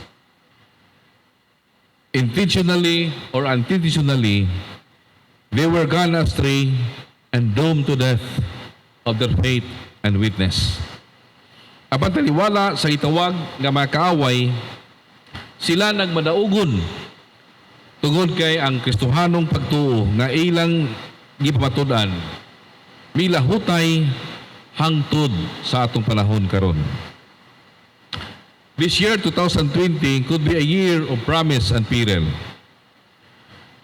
intentionally or unintentionally, they were gone astray and doomed to death of their faith and witness. Apan taliwala sa itawag nga mga kaaway, sila nagmadaugon tungod kay ang Kristohanong pagtuo nga ilang gipamatudan milahutay hangtod sa atong panahon karon. This year 2020 could be a year of promise and peril.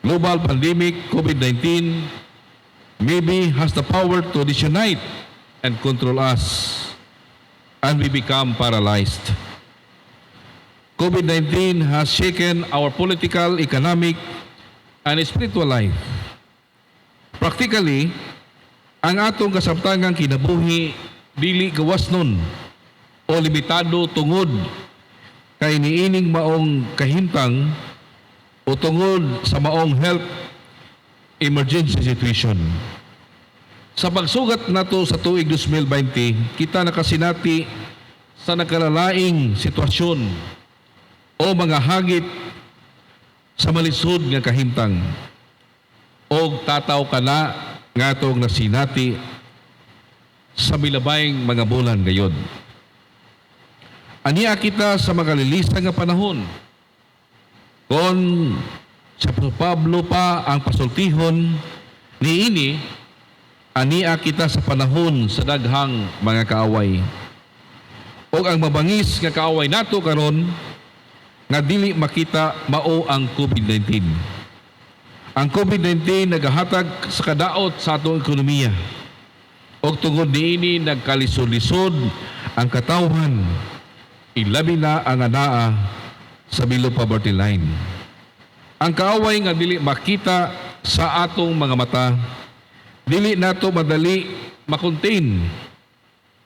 Global pandemic COVID-19 maybe has the power to disunite and control us, and we become paralyzed. COVID-19 has shaken our political, economic, and spiritual life. Practically, ang atong kasabtangang kinabuhi dili gawas nun o limitado tungod kay niining maong kahintang o tungod sa maong health emergency situation. Sa pagsugat nato sa tuig 2020, kita nakasinati sa nagkalalaing sitwasyon o mga hagit sa malisod nga kahintang o tataw kana nga itong nasinati sa milabayng mga bulan gayon. Aniya kita sa magalilisa nga panahon kon sa Pablo pa ang pasultihon niini, aniya kita sa panahon sa daghang mga kaaway. O ang mabangis nga kaaway nato karon nga dili makita mao ang COVID-19. Ang COVID-19 nagahatag sa kadaot sa atong ekonomiya. O tungod niini nagkalisod-lisod ang katawhan, ilabi na ang anaa sa below poverty line. Ang kaaway nga dili makita sa atong mga mata, dili nato madali makontain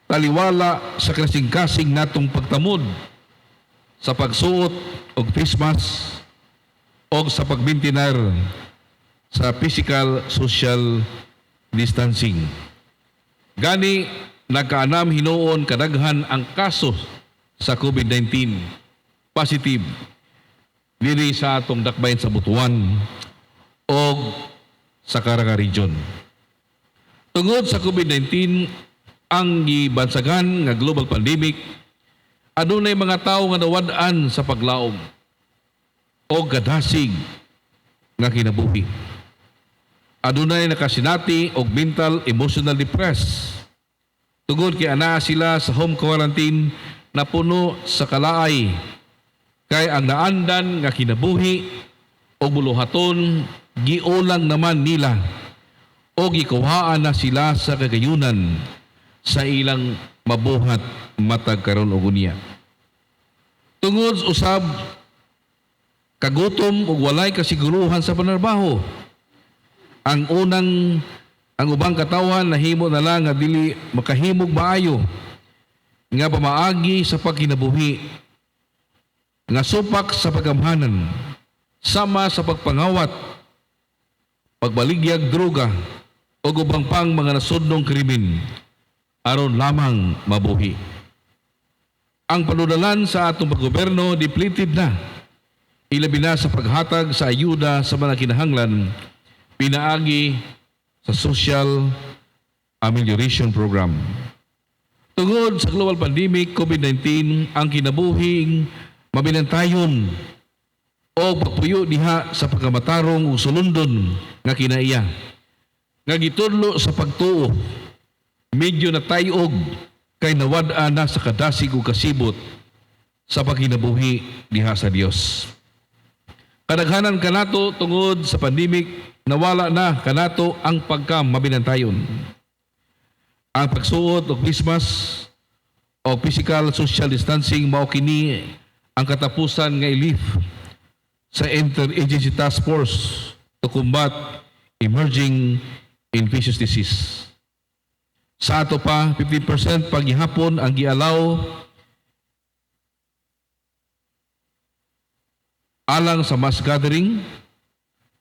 taliwala sa kasing-kasing natong pagtamod sa pagsuot og face mask o sa pagbintinar sa physical social distancing. Gani nagkaanam hinuon kadaghan ang kaso sa COVID-19 positive diri sa atong dakbayn sa Butuan o sa Caraga Region. Tungod sa COVID-19, ang gibansagan nga global pandemic, adunay mga tawo nga nawad-an sa paglaom o gadasig nga kinabuhi. Adunay nakasinati og mental emotional depressed tungod kay anaa sila sa home quarantine na puno sa kalaay kay ang naandan nga kinabuhi o buluhaton giulang naman nila o gikuhaan na sila sa kagayunan sa ilang mabuhat matag karon og unya. Tungod usab kagutom ug walay kasiguruhan sa panarbaho. Ang ubang katawan nahimo na lang nga dili makahimog maayo nga pamaagi sa pagkinabuhi, nga supak sa pagamhanan, sama sa pagpangawat, pagbaligyag droga o ubang pang mga nasudnong krimen aron lamang mabuhi. Ang panudalan sa atong paggoberno depleted na, ilabi na sa paghatag sa ayuda sa mga kinahanglan, pinaagi sa Social Amelioration Program. Tungod sa global pandemic COVID-19, ang kinabuhing mabinantayon o pagpuyo diha sa pagkamatarong o sulundon nga kinaiya. Nga gitudlo sa pagtuo, medyo na tayog kay nawad-an na sa kadasig o kasibot sa pagkinabuhi diha sa Dios. Kadaghanan kanato tungod sa pandemic, nawala na kanato ang pagkamabinantayon. Ang pagsuot og Christmas o physical social distancing mao kini ang katapusan nga ilif sa Interagency Task Force to combat emerging infectious disease. Sa ato pa 15% paghihapon ang gialaw alang sa mass gathering.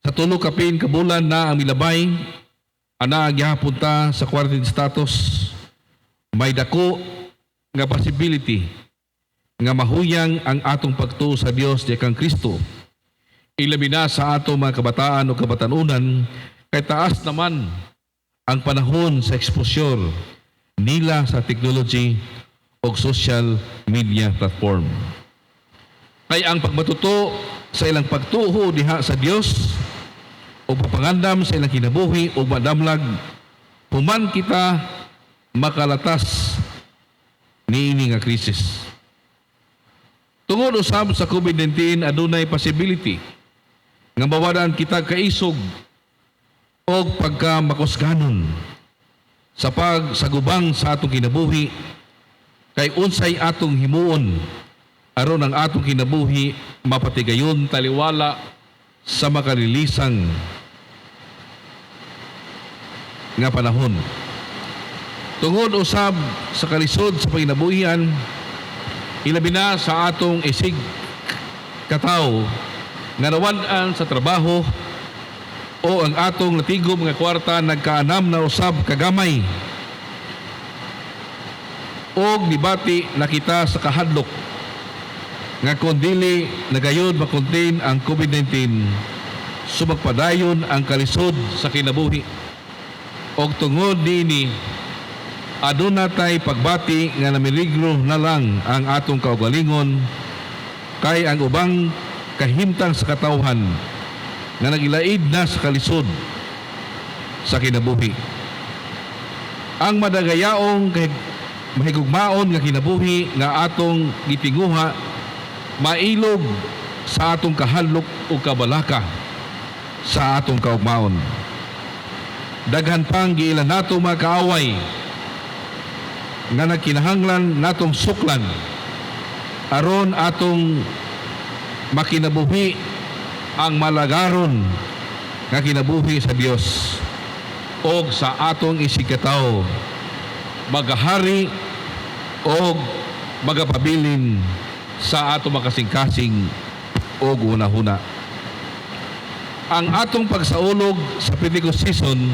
Sa tulo kapin kabulan na ang milabay, ana gihapon ta sa quarantine status. May dako nga possibility nga mahuyang ang atong pagtuo sa Dios di kang Kristo. Ilabi na sa atong mga kabataan o kabatanunan kay taas naman ang panahon sa exposure nila sa technology o social media platform. Kay ang pagmatuto sa ilang pagtuho diha sa Dios o papangandam sa ilang kinabuhi o madamlag, human kita makalatas niini nga krisis. Tungod usab sa COVID-19, adunay possibility nga mawadan kita kaisog o pagkamakusganon sa pagsagubang sa atong kinabuhi kay unsay atong himuon aron ang atong kinabuhi mapatigayon taliwala sa makalilisang nga panahon. Tungod usab sa kalisod sa paginabuhian, ilabi na sa atong isig katawo nga nawan-an sa trabaho o ang atong natigom nga kwarta nagkaanam na usab kagamay og nibati na kita sa kahadlok nga kung dili nagayod makontain ang COVID-19 sumagpadayon ang kalisod sa kinabuhi. Og tungod niini aduna tay pagbati nga namiligro na lang ang atong kaugalingon kay ang ubang kahimtang sa katawhan nga nagilaid na sa kalisod sa kinabuhi. Ang madagayaong mahigugmaon nga kinabuhi nga atong gitinguha mailog sa atong kahadlok o kabalaka sa atong kaugmaon. Daghan pang giilan nato mga kaaway nga nagkinahanglan natong suklan aron atong makinabuhi ang malagaron nga kinabuhi sa Dios og sa atong isigkatawo magahari og magapabilin sa atong makasing-kasing og una-huna. Ang atong pagsaulog sa Pentecost season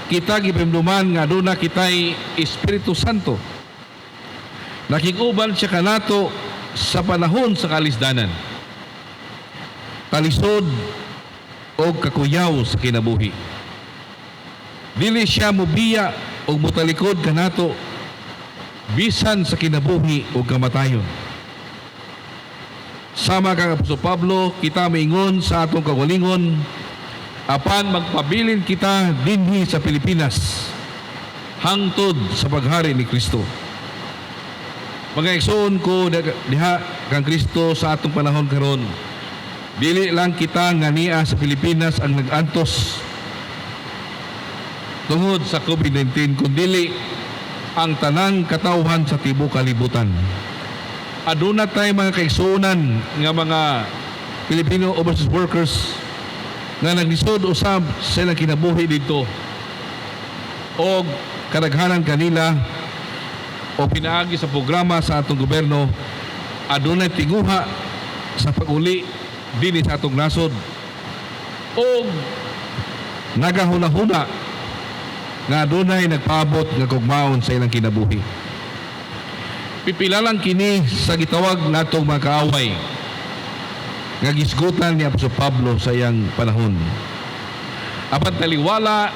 kita gipimduman nga aduna kitay Espiritu Santo. Nakig-uban siya kanato sa panahon sa kalisdanan. Kalisod o kakuyaw sa kinabuhi. Dili siya mubiya o mutalikod kanato bisan sa kinabuhi o kamatayon. Sama kang Apostol Pablo, kita maingon sa atong kagalingon apan magpabilin kita dinhi sa Pilipinas hangtod sa paghari ni Kristo. Mga igsoon ko diha kang Kristo sa atong panahon karon. Dili lang kita nga niya sa Pilipinas ang nag-antos tungod sa COVID-19 kundi ang tanang katawhan sa tibuok kalibutan. Aduna tay mga kaigsuonan nga mga Filipino overseas workers nga naglisod usab sa ilang kinabuhi dito o kadaghanan kanila o pinaagi sa programa sa atong gobyerno adunay tinguha sa pag-uli dinhi sa atong nasod o nagahuna-huna nga adunay nagpaabot nga kugmaon sa ilang kinabuhi. Pipila lang kini sa gitawag natong mga kaaway nga gisgutan ni Apostol Pablo sa iyang panahon. Apan taliwala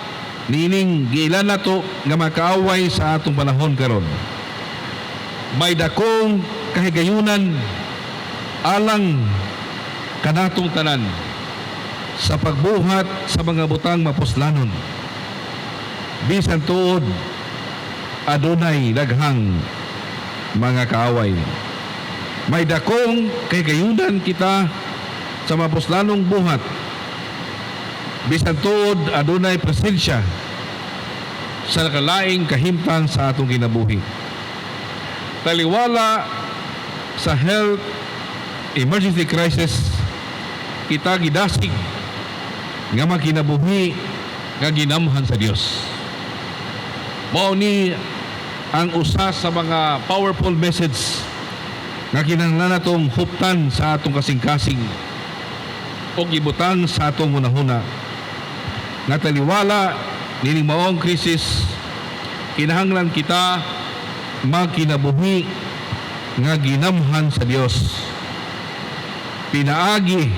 nining giilan nato nga mga kaaway sa atong panahon karon. May dakong kahigayunan alang kanatong tanan sa pagbuhat sa mga butang mapuslanon. Bisan tuod adunay daghang mga kaaway. May dakong kahigayunan kita sa mapuslanong buhat. Bisan tuod adunay presensya sa nakalaing kahimtang sa atong kinabuhi. Taliwala sa health emergency crisis kita gidasig nga makinabuhi nga ginamhan sa Dios. Mao ni ang usa sa mga powerful message nga kinahanglan natong huptan sa atong kasing-kasing o gibutang sa atong hunahuna nga taliwala nining maong krisis kinahanglan kita magkinabuhi nga ginamhan sa Dios pinaagi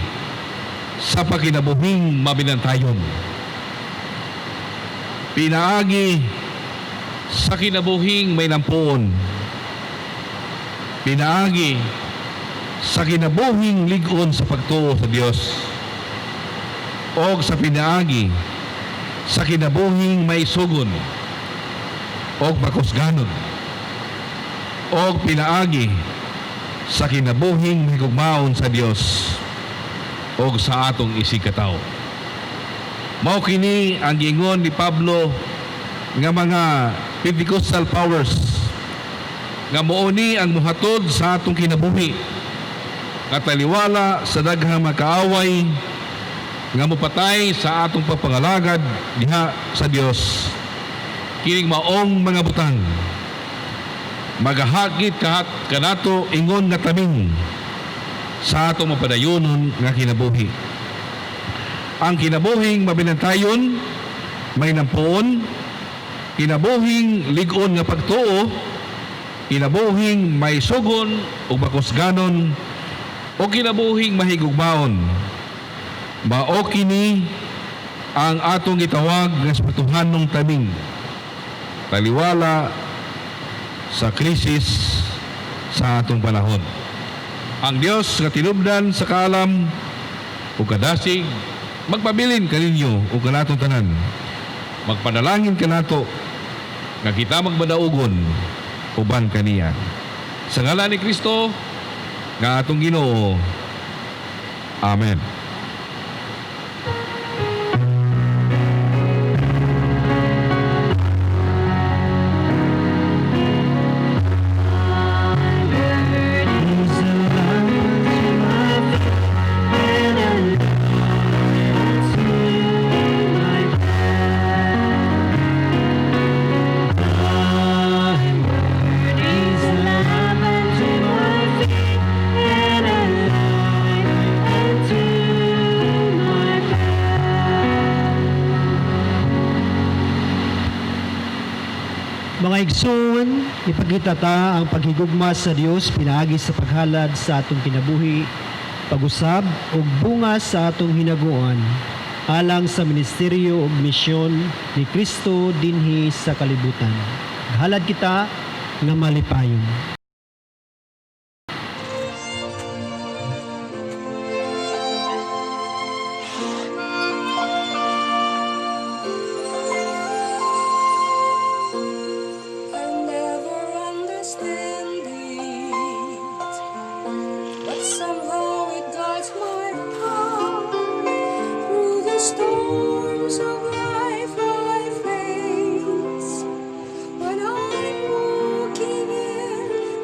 sa pagkinabuhing mabinantayon pinaagi sa kinabuhing may nampuon pinaagi sa kinabuhing ligon sa pagtuo sa Dios o sa pinaagi sa kinabuhing may sugon o makusganon o pinaagi sa kinabuhing may gugmaon sa Dios o sa atong isigkatawo. Mao kini ang giingon ni Pablo nga mga Pentecostal powers nga mooni ang muhatod sa atong kinabuhi nga taliwala sa daghang makaaway nga mopatay sa atong papangalagad diha sa Dios. Kining maong mga butang magahakit kanato ingon nga tabing sa atong mapadayonon nga kinabuhi. Ang kinabuhing mabinantayon, may nampuon, kinabuhing ligon nga pagtuo, kinabuhing may sugon o bakusganon, o kinabuhing mahigugmaon. Mao kini ang atong gitawag nga espirituhanong tabing. Taliwala sa krisis sa atong panahon. Ang Dios nga tinubdan sa kaalam o kadasig, magpabilin kaninyo o kanatong tanan. Magpanalangin kanato nga kita magbadaugon uban kaniya. Sa ngalan ni Kristo nga atong Ginoo. Amen. Mga igsoon, ipakita ta ang paghigugma sa Dios pinaagi sa paghalad sa atong kinabuhi, pag-usab ug bunga sa atong hinaguan alang sa ministeryo ug misyon ni Kristo dinhi sa kalibutan. Halad kita nga malipayon. I never understand it, but somehow it guides my path through the storms of life I face. When I'm walking in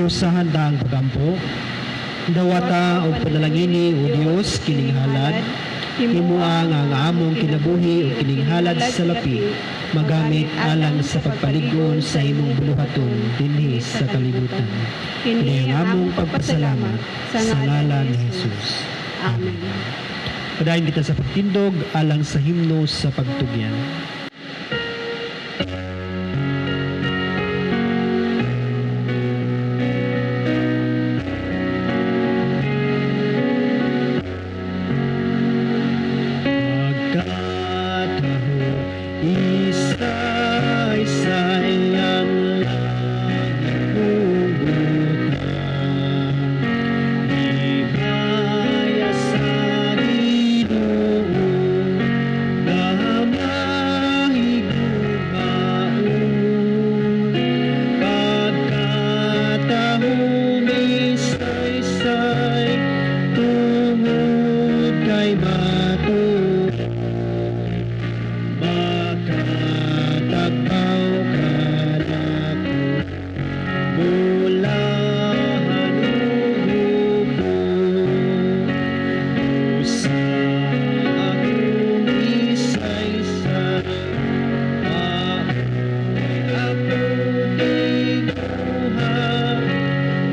sa handang pagampo. Dawata o panalangini o Dios kining halad. Himua nga among kinabuhi o kining halad sa lapi magamit alang sa pagpaligon sa imong buluhaton dinhi sa kalibutan. Kini ang among pagpasalamat sa ngalan ni Jesus. Amen. Padayon kita sa pagtindog alang sa himno sa pagtugyan. Pagkataho, isa-isa'y ang langit bubutang. Ibaya sa Ginoo, gamahigumaon. Pagkatahong isa-isa'y tungod kay matuon. Makatagpaw ka nako, bulahan ubo usa akong isa-isa'y maoy akong ikuha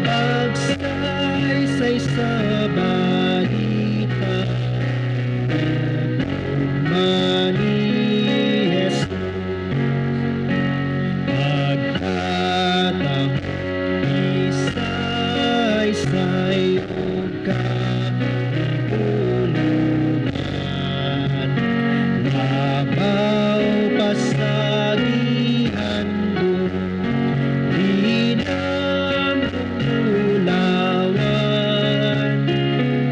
pagsaysay sa balita mani Jesus. Pagkatang isa-isa'y ug kahulugan, labaw pa sa gihandom, dinamulawan.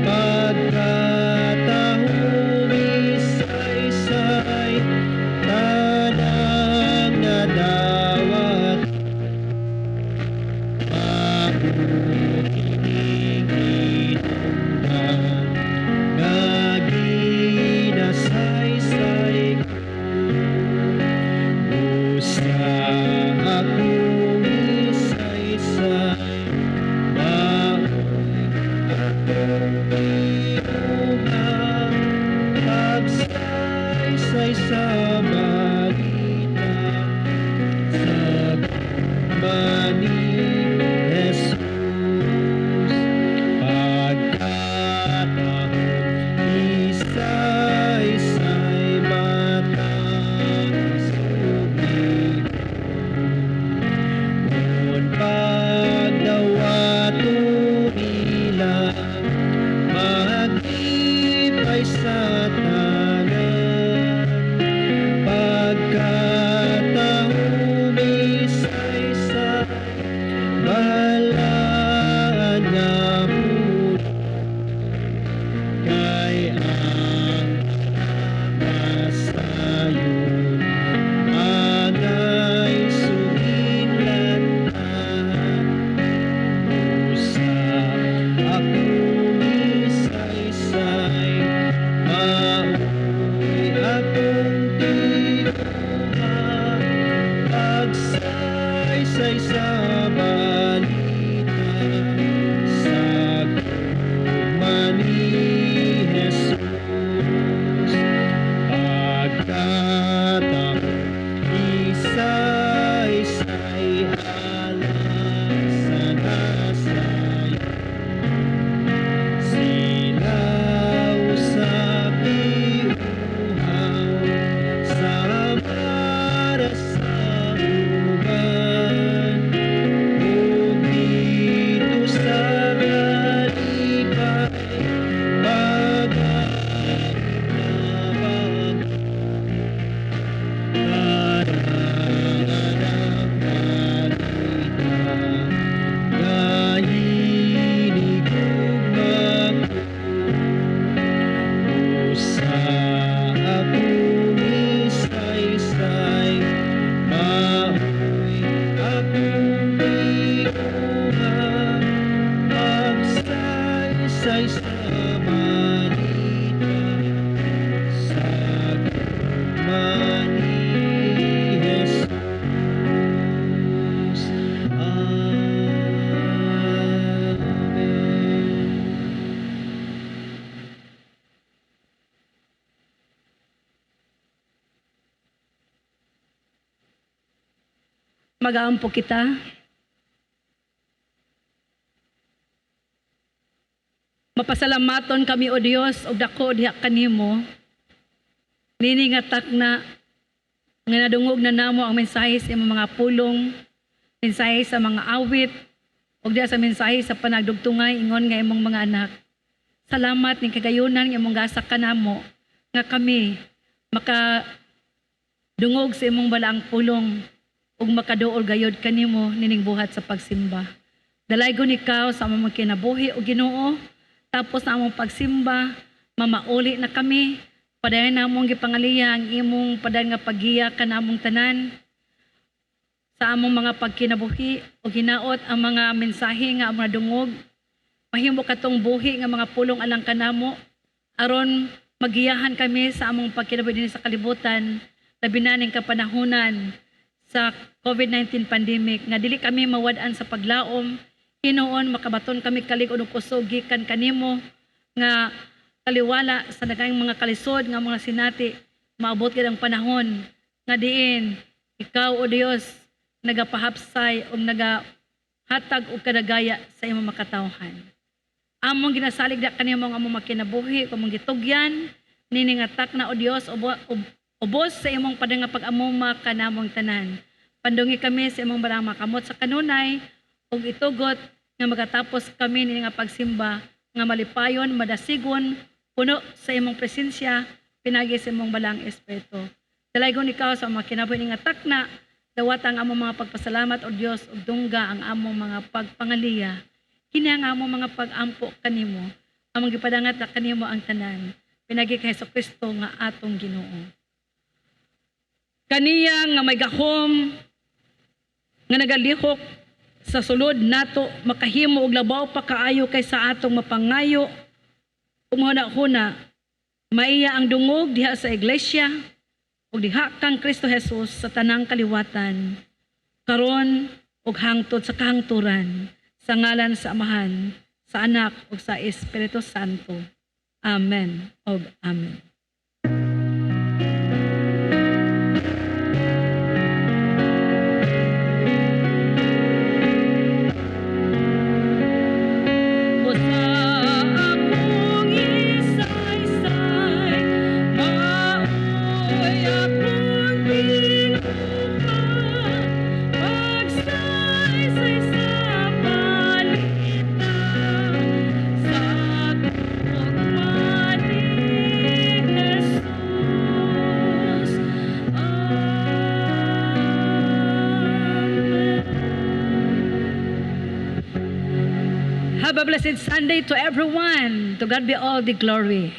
Pagkatahong isa-isa'y tanang nadawat, mabuting itungdan, nga ginasaysay ko. Usa akong isa-isa'y maoy akong iuha pagsaysay sa balita sa mani Jesus. Pagkatahong isa-isa'y matang-sugi, kung pagdawato nila maglipay sa tanan. Pagkatahong isa-isa'y balaan nga puno, kay ang masayon angay suginlantan. Usa akong isa-isa'y Mag-aampo kita. Mapasalamaton kami o Dios og dako diha kanimo. Nini nga takna nga nadungog na namo ang mensahe sa imong mga pulong, mensahe sa mga awit, ug diha sa mensahe sa panagdugtungay ingon nga imong mga anak. Salamat ning kagayunan nga imong gasa kanamo nga kami makadungog sa imong balaang pulong ug makaduol gayod kanimo nining buhat sa pagsimba. Dalaygon ikaw sa among kinabuhi o Ginoo. Tapos na among pagsimba, mamauli na kami. Padayon na among gipangaliya ang imong padayon nga paggiya ka na among tanan. Sa among mga pagkinabuhi o ginaot ang mga mensahe nga among nadungog. Mahimo katong buhi nga mga pulong alang kanamo. Aron magiyahan kami sa among pagkinabuhi din sa kalibutan. Labi na ning kapanahunan sa COVID-19 pandemic. Nga dili kami mawad-an sa paglaom. Hinoon makabaton kami kalig og kusog gikan kanimo nga kaliwala sa daghang mga kalisod nga mga sinati maabot gid ang panahon nga diin ikaw o Dios nagapahapsay o nagahatag og kadagaya sa imong makatawhan. Among ginasalig da kanimo nga among makinabuhi among gitugyan nini nga takna o Dios ubos sa imong padang nga pag-amuma kanamong tanan. Pandungi kami sa imong barang makamot sa kanunay ug itugot nga magatapos kami ni nga pagsimba nga malipayon, madasigon, puno sa imong presensya, pinagi sa imong balang espiritu. Dalaygon ikaw sa mga kinabuhi nga takna, dawat ang among mga pagpasalamat o Dios ug dungga ang among mga pagpangaliya. Kini ang among mga pag-ampo kanimo, among gipadangat na kanimo ang tanan. Pinagi kay Jesucristo nga atong Ginoo. Kaniya nga may gahom nga nagalihok sa sulod nato makahimo og labaw pa kaayo kay sa atong mapangayo umuna-huna maiya ang dungog diha sa iglesia ug diha kang Kristo Jesus sa tanang kaliwatan karon ug hangtod sa kahangturan sa ngalan sa Amahan sa Anak ug sa Espiritu Santo. Amen ug amen. Have a blessed Sunday to everyone. To God be all the glory.